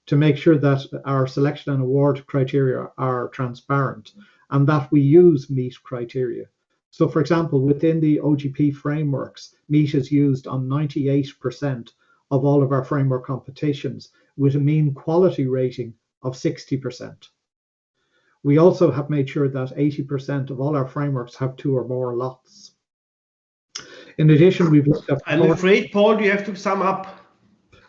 [SPEAKER 8] to make sure that our selection and award criteria are transparent and that we use MEET criteria. So, for example, within the OGP frameworks, MEET is used on 98% of all of our framework competitions, with a mean quality rating of 60%. We also have made sure that 80% of all our frameworks have 2 or more lots. In addition, we've looked at...
[SPEAKER 4] I'm afraid, Paul, you have to sum up.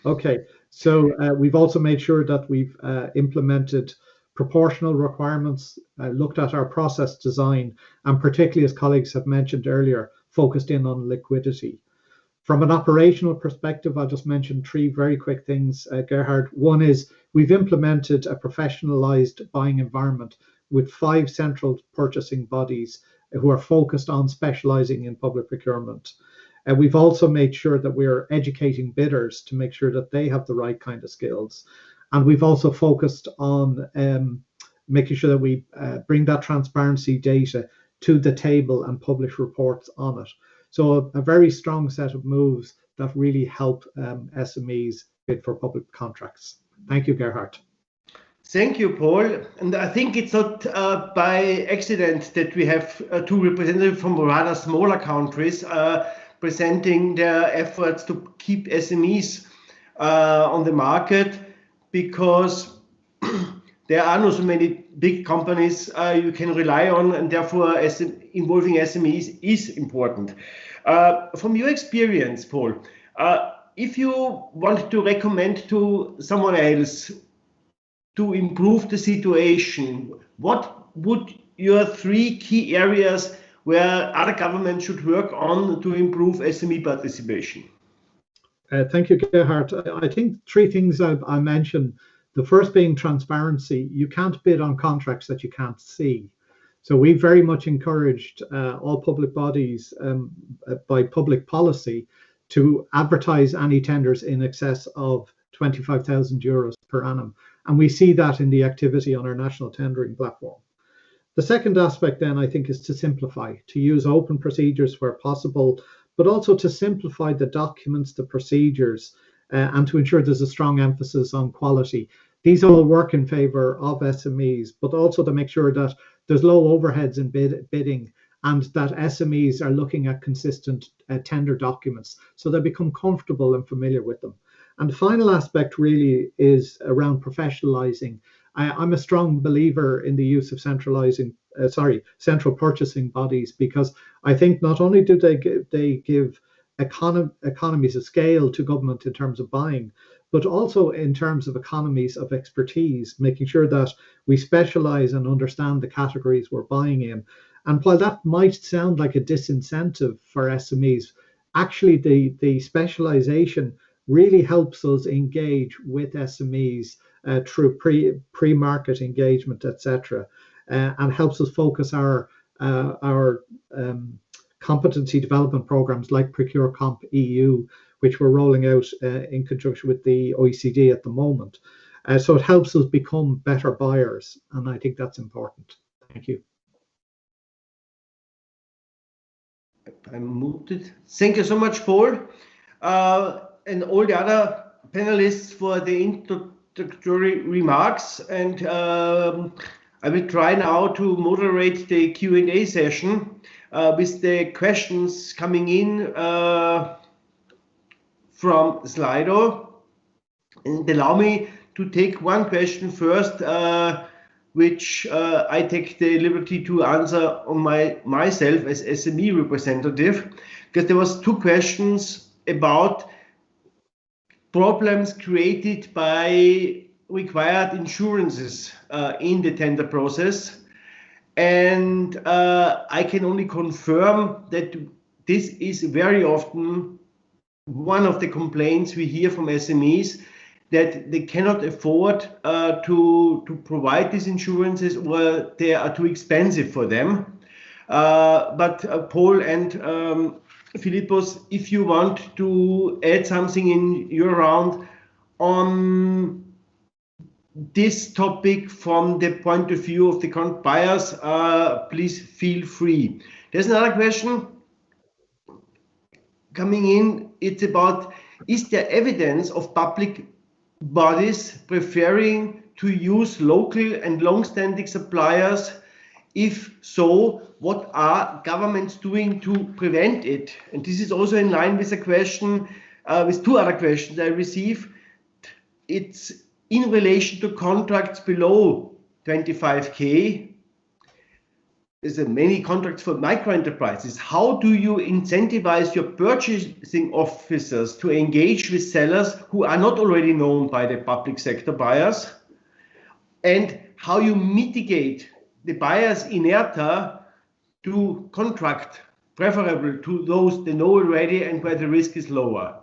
[SPEAKER 8] Okay, so we've also made sure that we've implemented proportional requirements, looked at our process design, and particularly, as colleagues have mentioned earlier, focused in on liquidity. From an operational perspective, I'll just mention 3 very quick things, Gerhard. One is we've implemented a professionalized buying environment with 5 central purchasing bodies who are focused on specializing in public procurement. And we've also made sure that we're educating bidders to make sure that they have the right kind of skills. And we've also focused on making sure that we bring that transparency data to the table and publish reports on it. So a very strong set of moves that really help SMEs bid for public contracts. Thank you, Gerhard.
[SPEAKER 4] Thank you, Paul. And I think it's not by accident that we have 2 representatives from rather smaller countries presenting their efforts to keep SMEs on the market, because there are not so many big companies you can rely on, and therefore involving SMEs is important. From your experience, Paul, if you want to recommend to someone else to improve the situation, what would your 3 key areas where other governments should work on to improve SME participation?
[SPEAKER 8] Thank you, Gerhard. I think 3 things I mentioned. The first being transparency. You can't bid on contracts that you can't see. So we very much encouraged all public bodies by public policy to advertise any tenders in excess of €25,000 per annum. And we see that in the activity on our national tendering platform. The second aspect then, I think, is to simplify, to use open procedures where possible, but also to simplify the documents, the procedures, and to ensure there's a strong emphasis on quality. These all work in favor of SMEs, but also to make sure that there's low overheads in bidding, and that SMEs are looking at consistent tender documents so they become comfortable and familiar with them. And the final aspect really is around professionalizing. I'm a strong believer in the use of central purchasing bodies, because I think not only do they give economies of scale to government in terms of buying, but also in terms of economies of expertise, making sure that we specialize and understand the categories we're buying in. And while that might sound like a disincentive for SMEs, actually the specialization really helps us engage with SMEs through pre-market engagement, etc., and helps us focus our competency development programs like ProcureComp EU, which we're rolling out in conjunction with the OECD at the moment. So it helps us become better buyers, and I think that's important. Thank you.
[SPEAKER 4] I'm muted. Thank you so much, Paul, and all the other panelists for the introductory remarks. And I will try now to moderate the Q&A session with the questions coming in from Slido. And allow me to take one question first, which I take the liberty to answer on myself as SME representative, because there was 2 questions about problems created by required insurances in the tender process. And I can only confirm that this is very often one of the complaints we hear from SMEs, that they cannot afford to provide these insurances, or they are too expensive for them. But Paul and Philippos, if you want to add something in your round on this topic from the point of view of the buyers, please feel free. There's another question coming in. It's about, is there evidence of public bodies preferring to use local and long-standing suppliers? If so, what are governments doing to prevent it? And this is also in line with a question, with 2 other questions I received. it's in relation to contracts below 25K. There's many contracts for micro enterprises. How do you incentivize your purchasing officers to engage with sellers who are not already known by the public sector buyers? And how you mitigate the buyers' inertia to contract preferable to those they know already and where the risk is lower?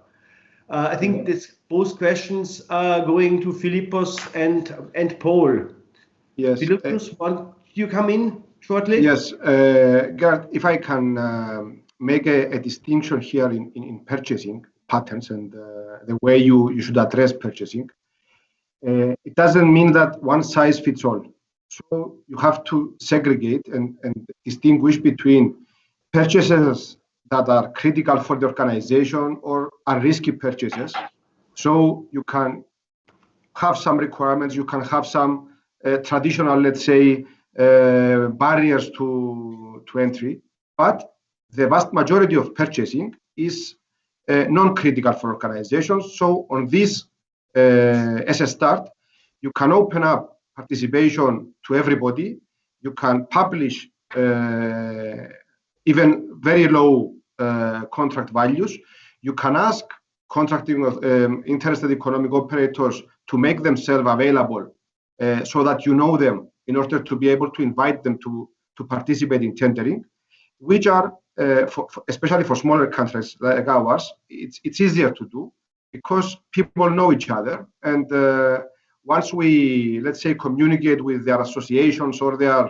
[SPEAKER 4] I think this both questions are going to Philippos and Paul.
[SPEAKER 7] Yes.
[SPEAKER 4] Philippos, want you come in shortly?
[SPEAKER 7] Yes, Gerd, if I can make a distinction here in purchasing patterns and the way you should address purchasing. It doesn't mean that one size fits all. So you have to segregate and distinguish between purchases that are critical for the organization or are risky purchases. So you can have some requirements, you can have some traditional, let's say, barriers to entry, but the vast majority of purchasing is non-critical for organizations. So on this, as a start, you can open up participation to everybody. You can publish even very low contract values. You can ask contracting of interested economic operators to make themselves available so that you know them in order to be able to invite them to participate in tendering, which are, especially for smaller countries like ours, it's easier to do because people know each other. And once we, let's say, communicate with their associations or their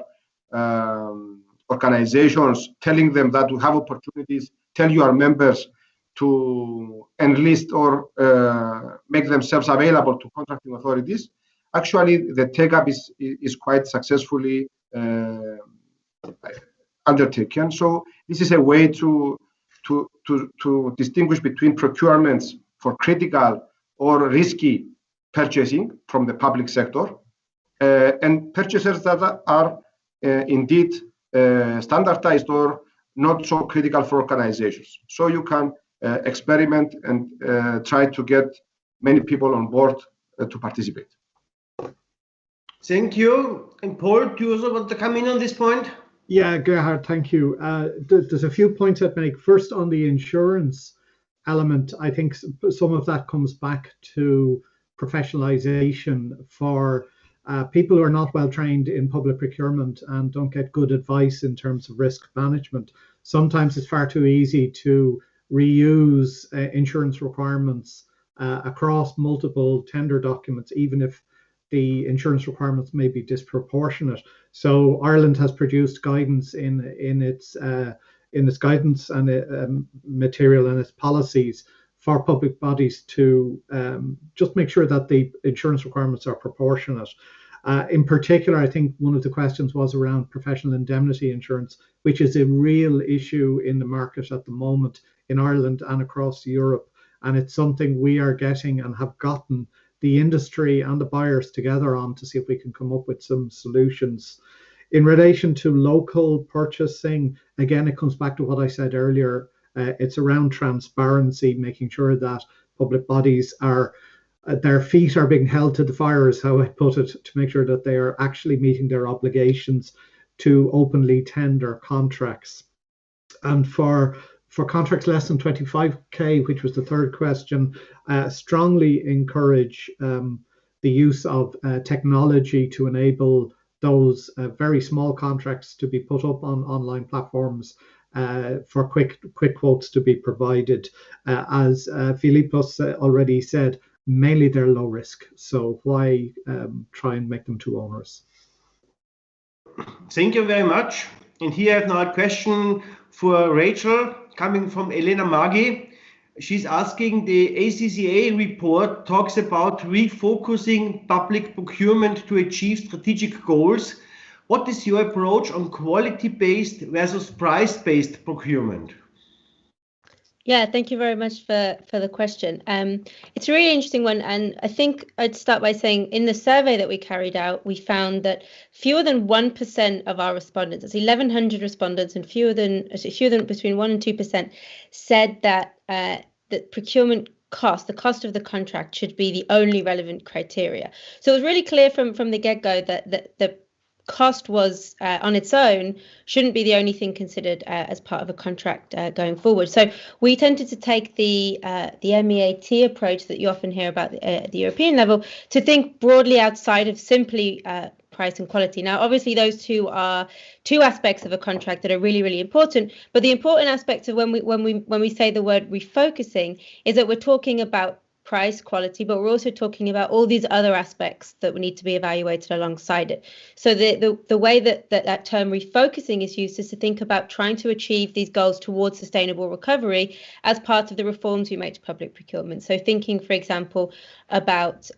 [SPEAKER 7] organizations, telling them that we have opportunities, tell your members to enlist or make themselves available to contracting authorities, actually the take-up is quite successfully undertaken. So this is a way to distinguish between procurements for critical or risky purchasing from the public sector and purchases that are indeed standardized or not so critical for organizations. So you can experiment and try to get many people on board to participate.
[SPEAKER 4] Thank you. And Paul, do you also want to come in on this point?
[SPEAKER 8] Yeah, Gerhard, thank you. There's a few points I'd make. First, on the insurance element, I think some of that comes back to professionalization for people who are not well trained in public procurement and don't get good advice in terms of risk management. Sometimes it's far too easy to reuse insurance requirements across multiple tender documents, even if the insurance requirements may be disproportionate. So Ireland has produced guidance in its guidance and material and its policies for public bodies to just make sure that the insurance requirements are proportionate. In particular, I think one of the questions was around professional indemnity insurance, which is a real issue in the market at the moment in Ireland and across Europe. And it's something we are getting and have gotten the industry and the buyers together on to see if we can come up with some solutions. In relation to local purchasing, again, it comes back to what I said earlier. It's around transparency, making sure that public bodies are, their feet are being held to the fire, is how I put it, to make sure that they are actually meeting their obligations to openly tender contracts. And for contracts less than 25K, which was the third question, strongly encourage the use of technology to enable those very small contracts to be put up on online platforms for quick quotes to be provided. As Philippos already said, mainly they're low risk. So why try and make them too onerous?
[SPEAKER 4] Thank you very much. And here I have now a question for Rachel, coming from Elena Maggi. She's asking, the ACCA report talks about refocusing public procurement to achieve strategic goals. What is your approach on quality-based versus price-based procurement?
[SPEAKER 2] Yeah, thank you very much for the question. It's a really interesting one, and I think I'd start by saying in the survey that we carried out, we found that fewer than 1% of our respondents, that's 1,100 respondents, and fewer than between 1% and 2% said that that procurement cost, the cost of the contract, should be the only relevant criteria. So it was really clear from the get-go that the cost was on its own shouldn't be the only thing considered as part of a contract going forward. So we tended to take the MEAT approach that you often hear about at the European level, to think broadly outside of simply price and quality. Now, obviously, those two are two aspects of a contract that are really, really important. But the important aspect of when we say the word refocusing is that we're talking about price, quality, but we're also talking about all these other aspects that need to be evaluated alongside it. So the way that term refocusing is used is to think about trying to achieve these goals towards sustainable recovery as part of the reforms we make to public procurement. So thinking, for example, about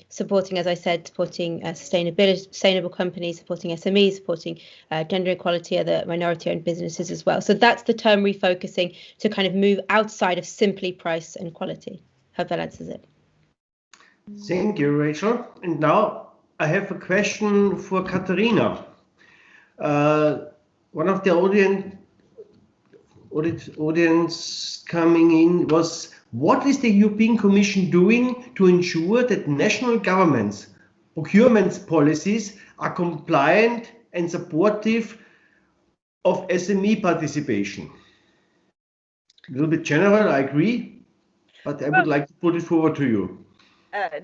[SPEAKER 2] supporting, as I said, supporting sustainable companies, supporting SMEs, supporting gender equality, other minority-owned businesses as well. So that's the term refocusing, to kind of move outside of simply price and quality. Hope that answers it.
[SPEAKER 4] Thank you, Rachel. And now I have a question for Katharina. One of the audience coming in was, what is the European Commission doing to ensure that national governments' procurement policies are compliant and supportive of SME participation? A little bit general, I agree. But I would like to put it forward to you.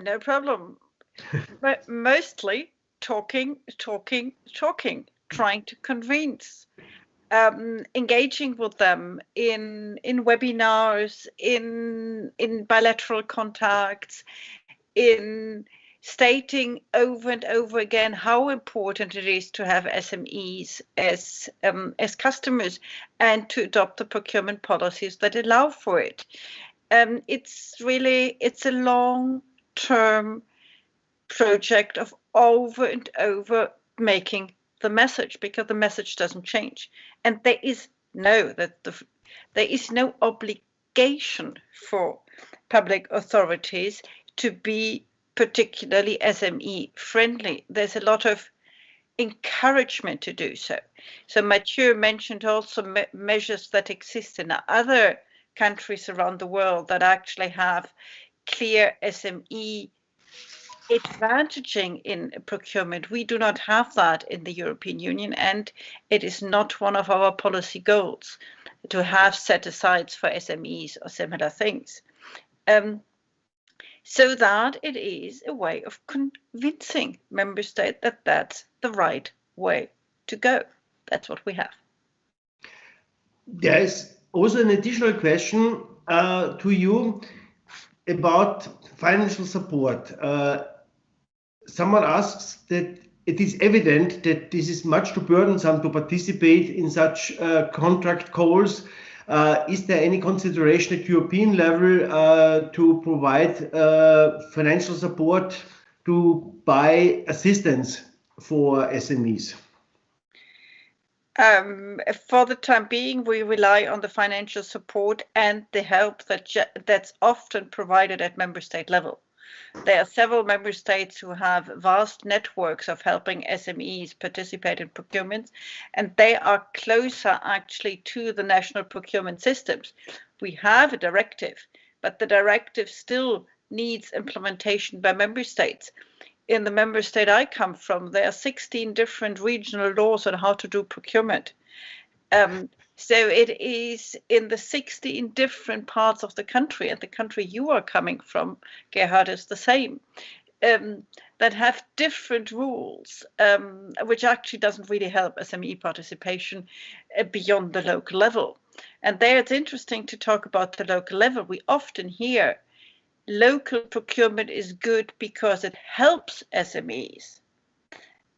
[SPEAKER 3] No problem. But mostly talking, trying to convince, engaging with them in webinars, in bilateral contacts, in stating over and over again how important it is to have SMEs as customers, and to adopt the procurement policies that allow for it. It's a long-term project of over and over making the message, because the message doesn't change, and there is no obligation for public authorities to be particularly SME friendly. There's a lot of encouragement to do so. So Mathieu mentioned also measures that exist in other countries around the world that actually have clear SME advantaging in procurement. We do not have that in the European Union, and it is not one of our policy goals to have set-asides for SMEs or similar things. So that it is a way of convincing member states that that's the right way to go. That's what we have.
[SPEAKER 4] There's also an additional question to you about financial support. Someone asks that it is evident that this is much too burdensome to participate in such contract calls. Is there any consideration at European level to provide financial support to buy assistance for SMEs?
[SPEAKER 3] For the time being, we rely on the financial support and the help that's often provided at member state level. There are several member states who have vast networks of helping SMEs participate in procurements, and they are closer actually to the national procurement systems. We have a directive, but the directive still needs implementation by member states. In the member state I come from, there are 16 different regional laws on how to do procurement. So it is in the 16 different parts of the country, and the country you are coming from, Gerhard, is the same, that have different rules, which actually doesn't really help SME participation beyond the local level. And there it's interesting to talk about the local level. We often hear local procurement is good because it helps SMEs.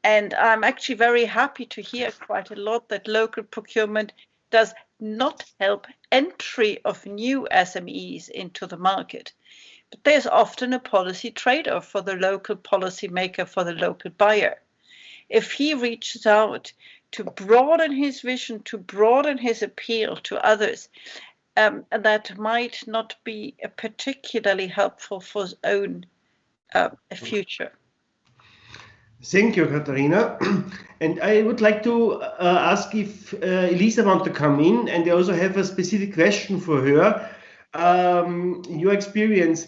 [SPEAKER 3] And I'm actually very happy to hear quite a lot that local procurement does not help entry of new SMEs into the market. But there's often a policy trade-off for the local policymaker, for the local buyer. If he reaches out to broaden his vision, to broaden his appeal to others, that might not be particularly helpful for his own future.
[SPEAKER 4] Thank you, Katharina. And I would like to ask if Elisa wants to come in, and I also have a specific question for her. your experience,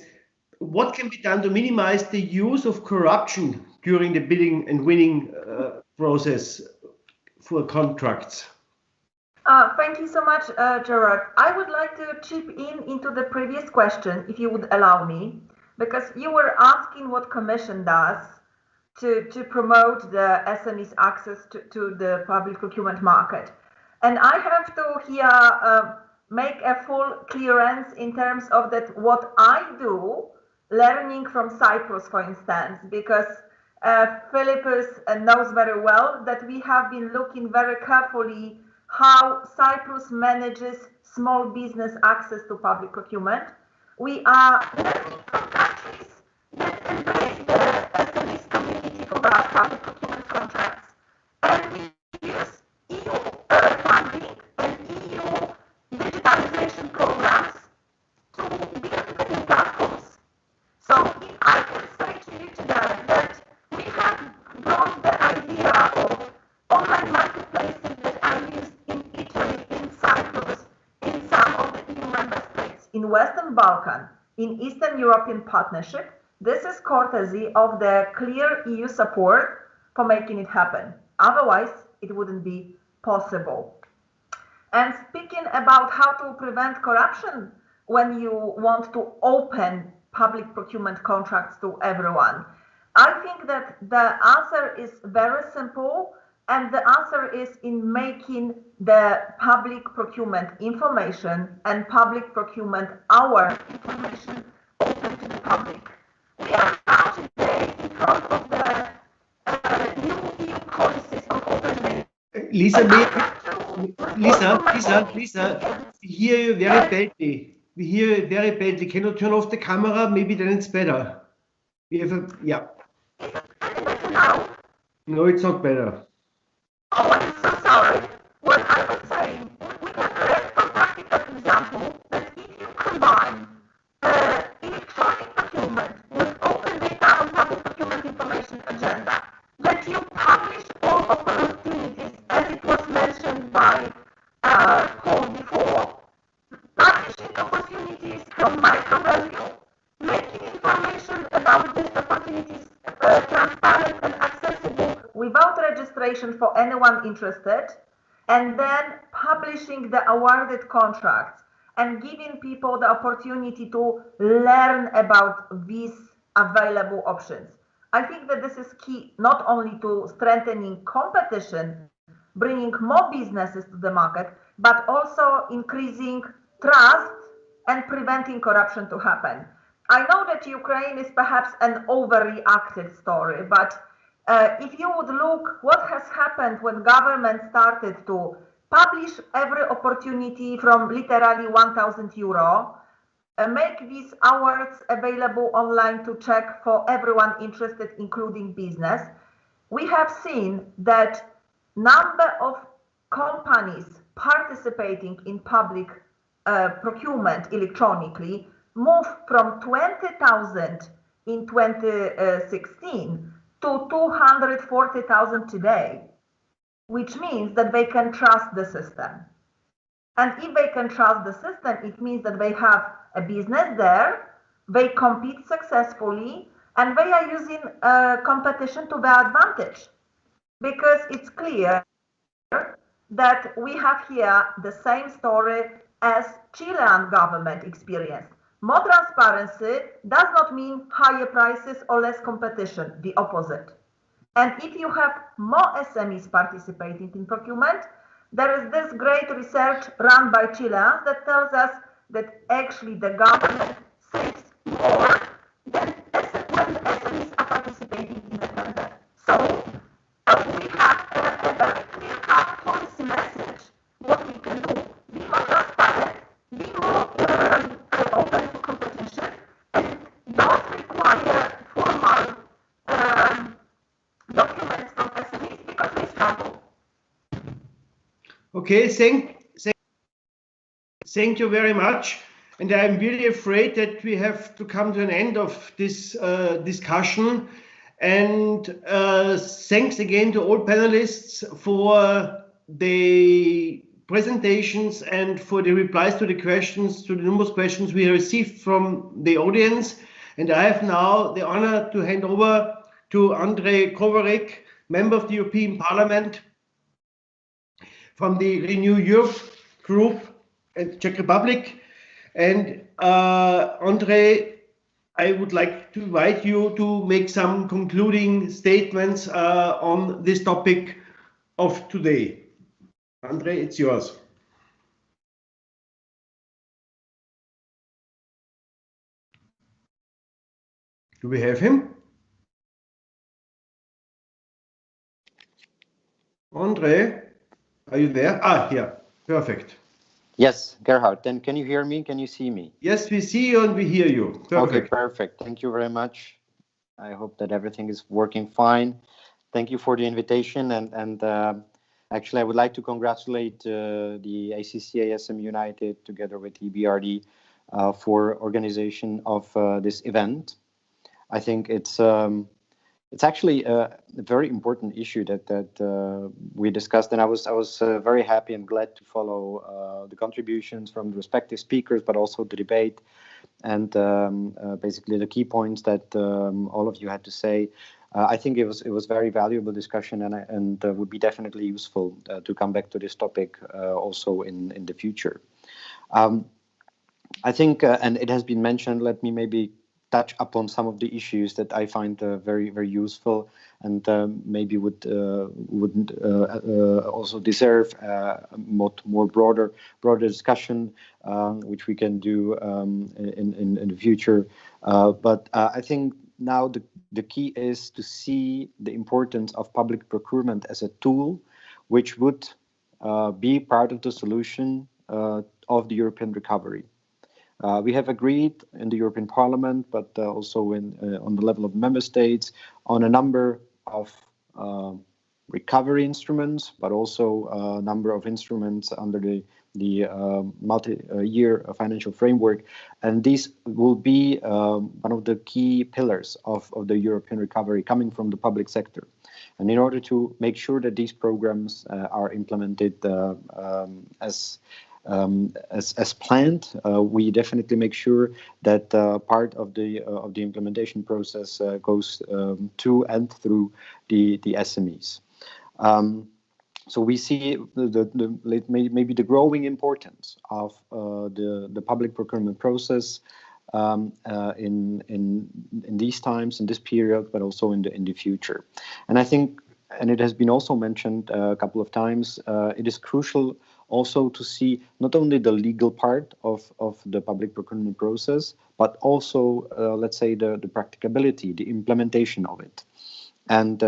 [SPEAKER 4] what can be done to minimize the use of corruption during the bidding and winning process for contracts?
[SPEAKER 6] Thank you so much, Gerard. I would like to chip into the previous question, if you would allow me, because you were asking what Commission does to promote the SMEs access to the public procurement market. And I have to here make a full clearance in terms of that what I do, learning from Cyprus, for instance, because Philippus knows very well that we have been looking very carefully how Cyprus manages small business access to public procurement. We are learning from countries that embrace the SMEs community for our public procurement contracts. And we use EU funding and EU digitalization programs to build the new platforms. So I can say to you today that we have brought the idea of online marketplaces that are used in Italy, in Cyprus, in some of the EU member states, in Western Balkan, in Eastern European Partnership. This is courtesy of the clear EU support for making it happen. Otherwise, it wouldn't be possible. And speaking about how to prevent corruption when you want to open public procurement contracts to everyone, I think that the answer is very simple, and the answer is in making the public procurement information and public procurement hour information open to the public. We are now today in front of the new EU policies on open data.
[SPEAKER 4] Lisa, we hear you very badly. We hear you very badly. Can you turn off the camera? Maybe then it's better. We have a, yeah.
[SPEAKER 6] Is it any better now?
[SPEAKER 4] No, it's not better.
[SPEAKER 6] Oh, I'm so sorry. What I was saying, we can learn from practical example that if you combine electronic procurement with open data on public procurement information agenda, that you publish all opportunities, as it was mentioned by Paul before, publishing opportunities from micro value, making information about these opportunities transparent and accessible without registration for anyone interested, and then publishing the awarded contracts and giving people the opportunity to learn about these available options. I think that this is key not only to strengthening competition, bringing more businesses to the market, but also increasing trust and preventing corruption to happen. I know that Ukraine is perhaps an overreacted story, but if you would look what has happened when government started to publish every opportunity from literally 1,000 euro, make these awards available online to check for everyone interested, including business, we have seen that number of companies participating in public procurement electronically moved from 20,000 in 2016 to 240,000 today, which means that they can trust the system. And if they can trust the system, it means that they have a business there, they compete successfully, and they are using competition to their advantage. Because it's clear that we have here the same story as Chilean government experienced. More transparency does not mean higher prices or less competition, the opposite. And if you have more SMEs participating in procurement, there is this great research run by Chileans that tells us that actually the government saves more than when the SMEs are participating in the tender. So we have a very clear-cut policy message, what we can do. Be more transparent, be more open to competition, and don't require formal documents from SMEs because they struggle.
[SPEAKER 4] Okay, thank you very much. And I'm really afraid that we have to come to an end of this discussion. And thanks again to all panelists for the presentations and for the replies to the questions, to the numerous questions we received from the audience. And I have now the honor to hand over to Andrej Kovarek, member of the European Parliament from the Renew Europe group in Czech Republic. And Andrej, I would like to invite you to make some concluding statements on this topic of today. Andrej, it's yours. Do we have him? Andrej, are you there? Ah, here. Perfect.
[SPEAKER 9] Yes, Gerhard. Then can you hear me? Can you see me?
[SPEAKER 4] Yes, we see you and we hear you. Perfect.
[SPEAKER 9] Okay, perfect. Thank you very much. I hope that everything is working fine. Thank you for the invitation. And actually, I would like to congratulate the ACCA SM United together with EBRD for organization of this event. I think it's actually a very important issue that we discussed, and I was very happy and glad to follow the contributions from the respective speakers, but also the debate and basically the key points that all of you had to say. I think it was very valuable discussion, and would be definitely useful to come back to this topic also in the future. I think, and it has been mentioned, let me maybe touch upon some of the issues that I find very, very useful and maybe would also deserve a more broader discussion, which we can do in the future. But I think now the key is to see the importance of public procurement as a tool, which would be part of the solution of the European recovery. We have agreed in the European Parliament, but also on the level of member states, on a number of recovery instruments, but also a number of instruments under the multi-year financial framework. And these will be one of the key pillars of the European recovery coming from the public sector. And in order to make sure that these programs are implemented as planned, we definitely make sure that part of the implementation process goes to and through the SMEs. So we see maybe the growing importance of the public procurement process in these times, in this period, but also in the future. And I think, and it has been also mentioned a couple of times, it is crucial also to see not only the legal part of the public procurement process, but also, let's say, the practicability, the implementation of it. And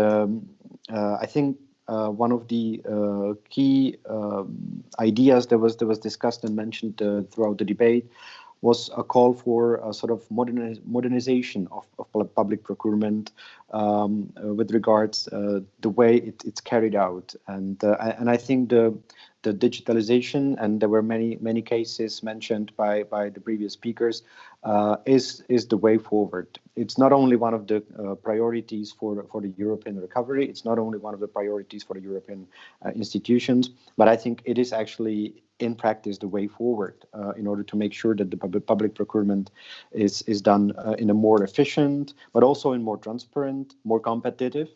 [SPEAKER 9] I think one of the key ideas that was discussed and mentioned throughout the debate was a call for a sort of modernization of public procurement with regards the way it's carried out. And I think the digitalization, and there were many cases mentioned by the previous speakers, is the way forward. It's not only one of the priorities for the European recovery. It's not only one of the priorities for the European institutions, but I think it is actually in practice the way forward in order to make sure that the public procurement is done in a more efficient, but also in more transparent, more competitive,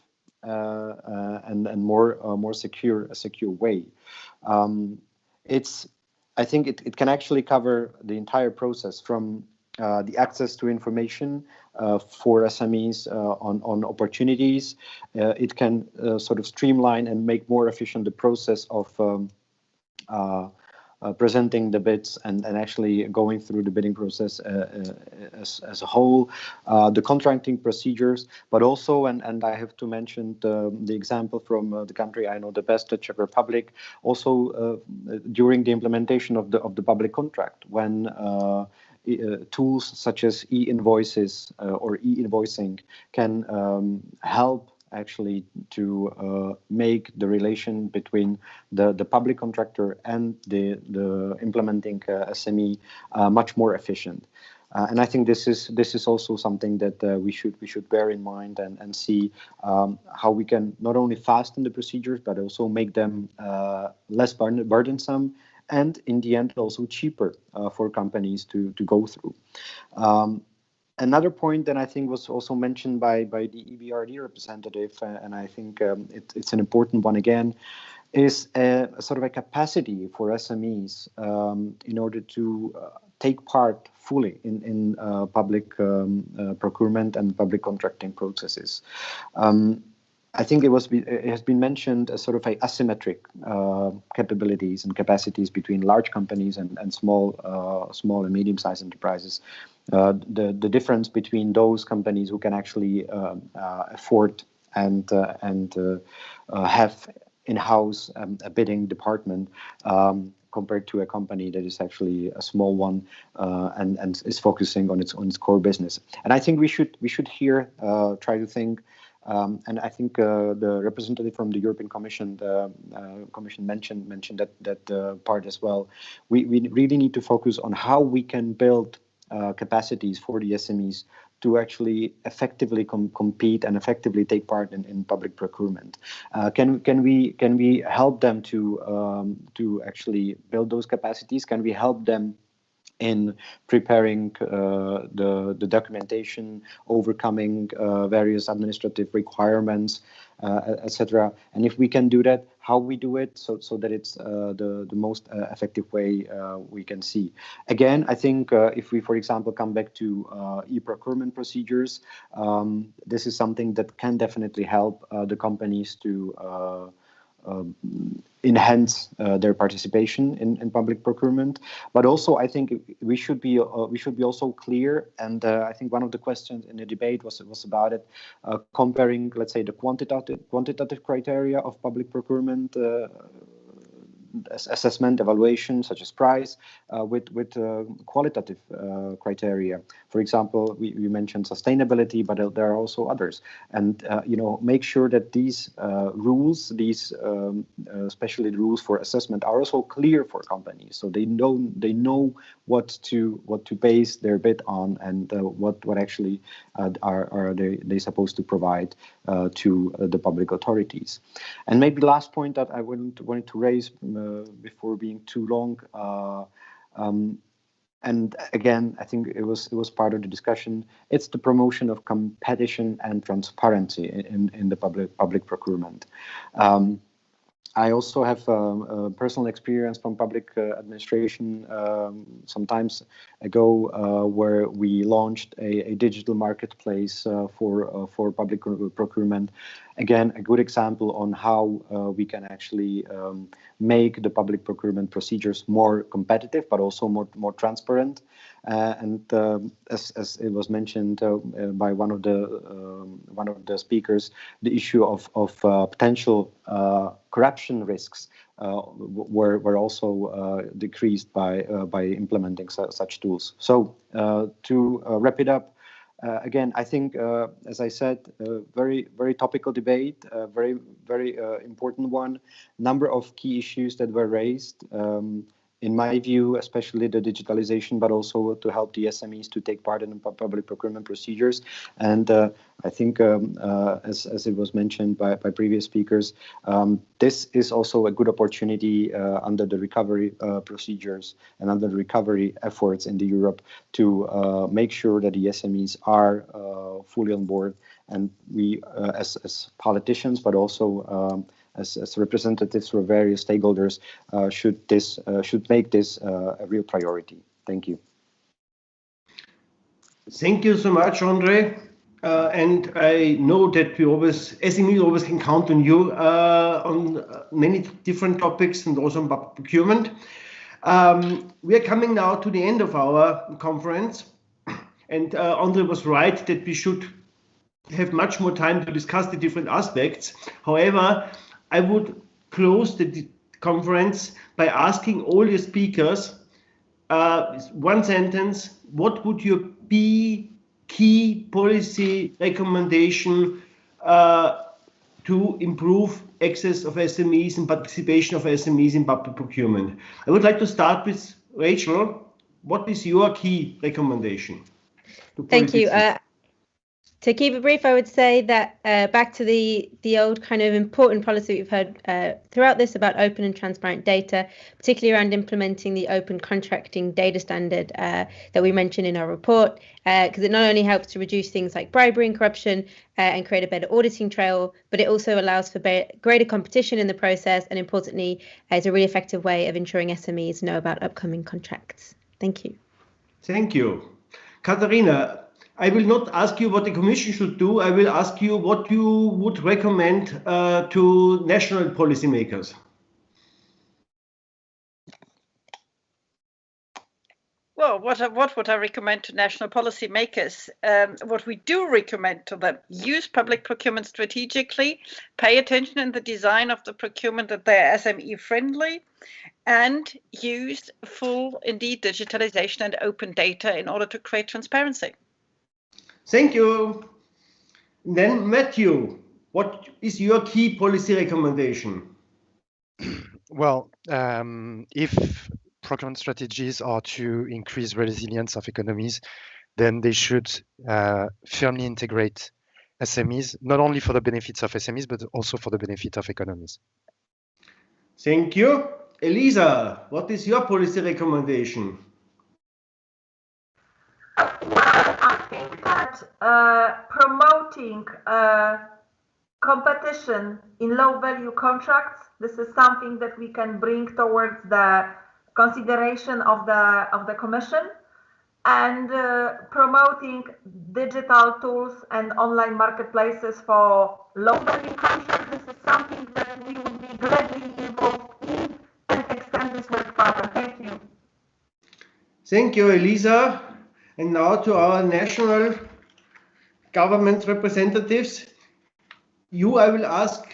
[SPEAKER 9] and more secure way. I think it can actually cover the entire process from the access to information for SMEs on opportunities. It can sort of streamline and make more efficient the process of presenting the bids and actually going through the bidding process as a whole, the contracting procedures, but also, and I have to mention the example from the country I know the best, the Czech Republic, also during the implementation of the public contract, when tools such as e-invoices or e-invoicing can help actually to make the relation between the public contractor and the implementing SME much more efficient. And I think this is also something that we should bear in mind and see how we can not only fasten the procedures but also make them less burdensome, and in the end also cheaper for companies to go through. Another point that I think was also mentioned by the EBRD representative, and I think it's an important one again, is a sort of a capacity for SMEs in order to take part fully in public procurement and public contracting processes. I think it has been mentioned as sort of a asymmetric capabilities and capacities between large companies and small and medium-sized enterprises. The difference between those companies who can actually afford and have in-house a bidding department compared to a company that is actually a small one and is focusing on its core business. And I think we should here try to think. And I think the representative from the European Commission, mentioned that part as well. We really need to focus on how we can build capacities for the SMEs to actually effectively compete and effectively take part in public procurement. Can we help them to actually build those capacities? Can we help them in preparing the documentation, overcoming various administrative requirements, etc. And if we can do that, how we do it, so that it's the most effective way we can see. Again, I think if we, for example, come back to e-procurement procedures, this is something that can definitely help the companies to enhance their participation in public procurement. But also, I think we should be also clear. And I think one of the questions in the debate was about it, comparing, let's say, the quantitative criteria of public procurement assessment, evaluation, such as price, with qualitative criteria. For example, we mentioned sustainability, but there are also others. And make sure that these rules, these especially the rules for assessment, are also clear for companies, so they know what to base their bid on, and what actually are they supposed to provide to the public authorities. And maybe last point that I wanted to raise before being too long, and again, I think it was part of the discussion. It's the promotion of competition and transparency in the public procurement. I also have personal experience from public administration some times ago, where we launched a digital marketplace for public procurement. Again, a good example on how we can actually make the public procurement procedures more competitive, but also more transparent. And as it was mentioned by one of the speakers, the issue of potential corruption risks were also decreased by implementing such tools. So to wrap it up, again, I think, as I said, very, very topical debate, very, very important one. Number of key issues that were raised. In my view, especially the digitalization, but also to help the SMEs to take part in public procurement procedures. And I think, as it was mentioned by previous speakers, this is also a good opportunity under the recovery procedures and under the recovery efforts in Europe to make sure that the SMEs are fully on board. And we, as politicians, but also as representatives for various stakeholders, should make this a real priority. Thank you.
[SPEAKER 4] Thank you so much, Andre. And I know that SME always can count on you on many different topics, and also on procurement. We are coming now to the end of our conference, and Andre was right that we should have much more time to discuss the different aspects. However, I would close the conference by asking all your speakers, one sentence, what would your key policy recommendation to improve access of SMEs and participation of SMEs in public procurement? I would like to start with Rachel. what is your key recommendation?
[SPEAKER 2] Thank you. To keep it brief, I would say that back to the old kind of important policy we've heard throughout this about open and transparent data, particularly around implementing the open contracting data standard that we mentioned in our report, because it not only helps to reduce things like bribery and corruption and create a better auditing trail, but it also allows for greater competition in the process, and importantly, is a really effective way of ensuring SMEs know about upcoming contracts. Thank you.
[SPEAKER 4] Thank you. Katharina, I will not ask you what the Commission should do. I will ask you what you would recommend to national policymakers.
[SPEAKER 3] Well, what would I recommend to national policymakers? What we do recommend to them: use public procurement strategically, pay attention in the design of the procurement that they're SME friendly, and use full, indeed, digitalization and open data in order to create transparency.
[SPEAKER 4] Thank you. Then Matthew, what is your key policy recommendation?
[SPEAKER 5] Well, if procurement strategies are to increase resilience of economies, then they should firmly integrate SMEs, not only for the benefits of SMEs, but also for the benefit of economies.
[SPEAKER 4] Thank you. Elisa, what is your policy recommendation?
[SPEAKER 6] I think that promoting competition in low-value contracts, this is something that we can bring towards the consideration of the Commission, and promoting digital tools and online marketplaces for low-value contracts. This is something that we would be gladly involved in and extend this work further. Thank you.
[SPEAKER 4] Thank you, Elisa. And now to our national government representatives. I will ask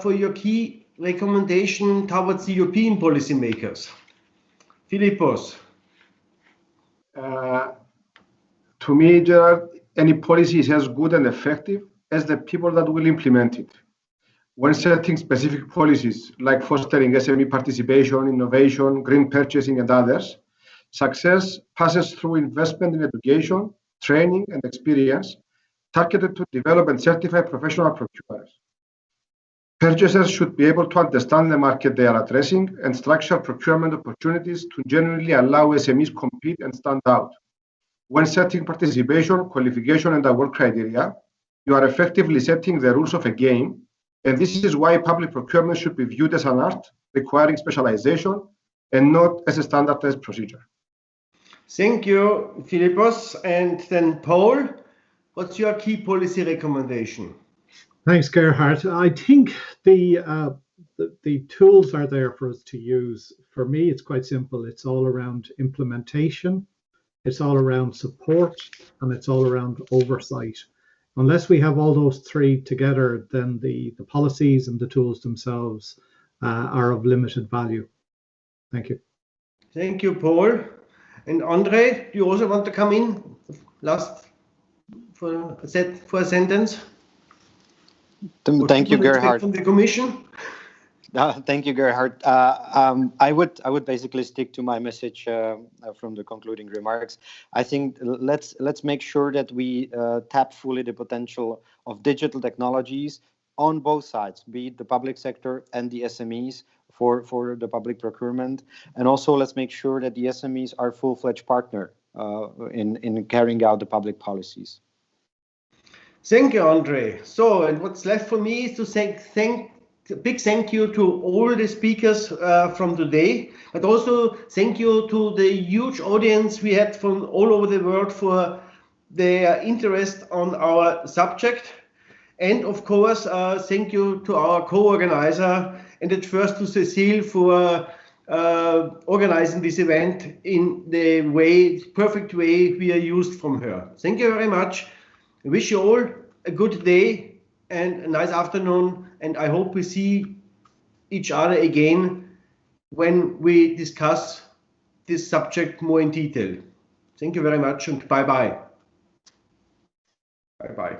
[SPEAKER 4] for your key recommendation towards the European policymakers. Philippos.
[SPEAKER 7] To me, Gerard, any policy is as good and effective as the people that will implement it. When setting specific policies like fostering SME participation, innovation, green purchasing, and others, success passes through investment in education, training, and experience targeted to develop and certify professional procurers. Purchasers should be able to understand the market they are addressing and structure procurement opportunities to genuinely allow SMEs compete and stand out. When setting participation, qualification, and award criteria, you are effectively setting the rules of a game, and this is why public procurement should be viewed as an art requiring specialization and not as a standardized procedure.
[SPEAKER 4] Thank you, Philippos. And then Paul, what's your key policy recommendation?
[SPEAKER 8] Thanks, Gerhard. I think the tools are there for us to use. For me, it's quite simple. It's all around implementation, it's all around support, and it's all around oversight. Unless we have all those three together, then the policies and the tools themselves are of limited value. Thank you.
[SPEAKER 4] Thank you, Paul. And Andre, do you also want to come in last for a sentence?
[SPEAKER 9] Thank you, Gerhard.
[SPEAKER 4] From the Commission.
[SPEAKER 9] Thank you, Gerhard. I would basically stick to my message from the concluding remarks. I think let's make sure that we tap fully the potential of digital technologies on both sides, be it the public sector and the SMEs for the public procurement, and also let's make sure that the SMEs are full-fledged partner in carrying out the public policies.
[SPEAKER 4] Thank you, Andre. So, and what's left for me is to say big thank you to all the speakers from today, but also thank you to the huge audience we had from all over the world for their interest on our subject. And of course, thank you to our co-organizer, and at first to Cecile for organizing this event in the perfect way we are used from her. Thank you very much. I wish you all a good day and a nice afternoon, and I hope we see each other again when we discuss this subject more in detail. Thank you very much, and bye-bye. Bye-bye.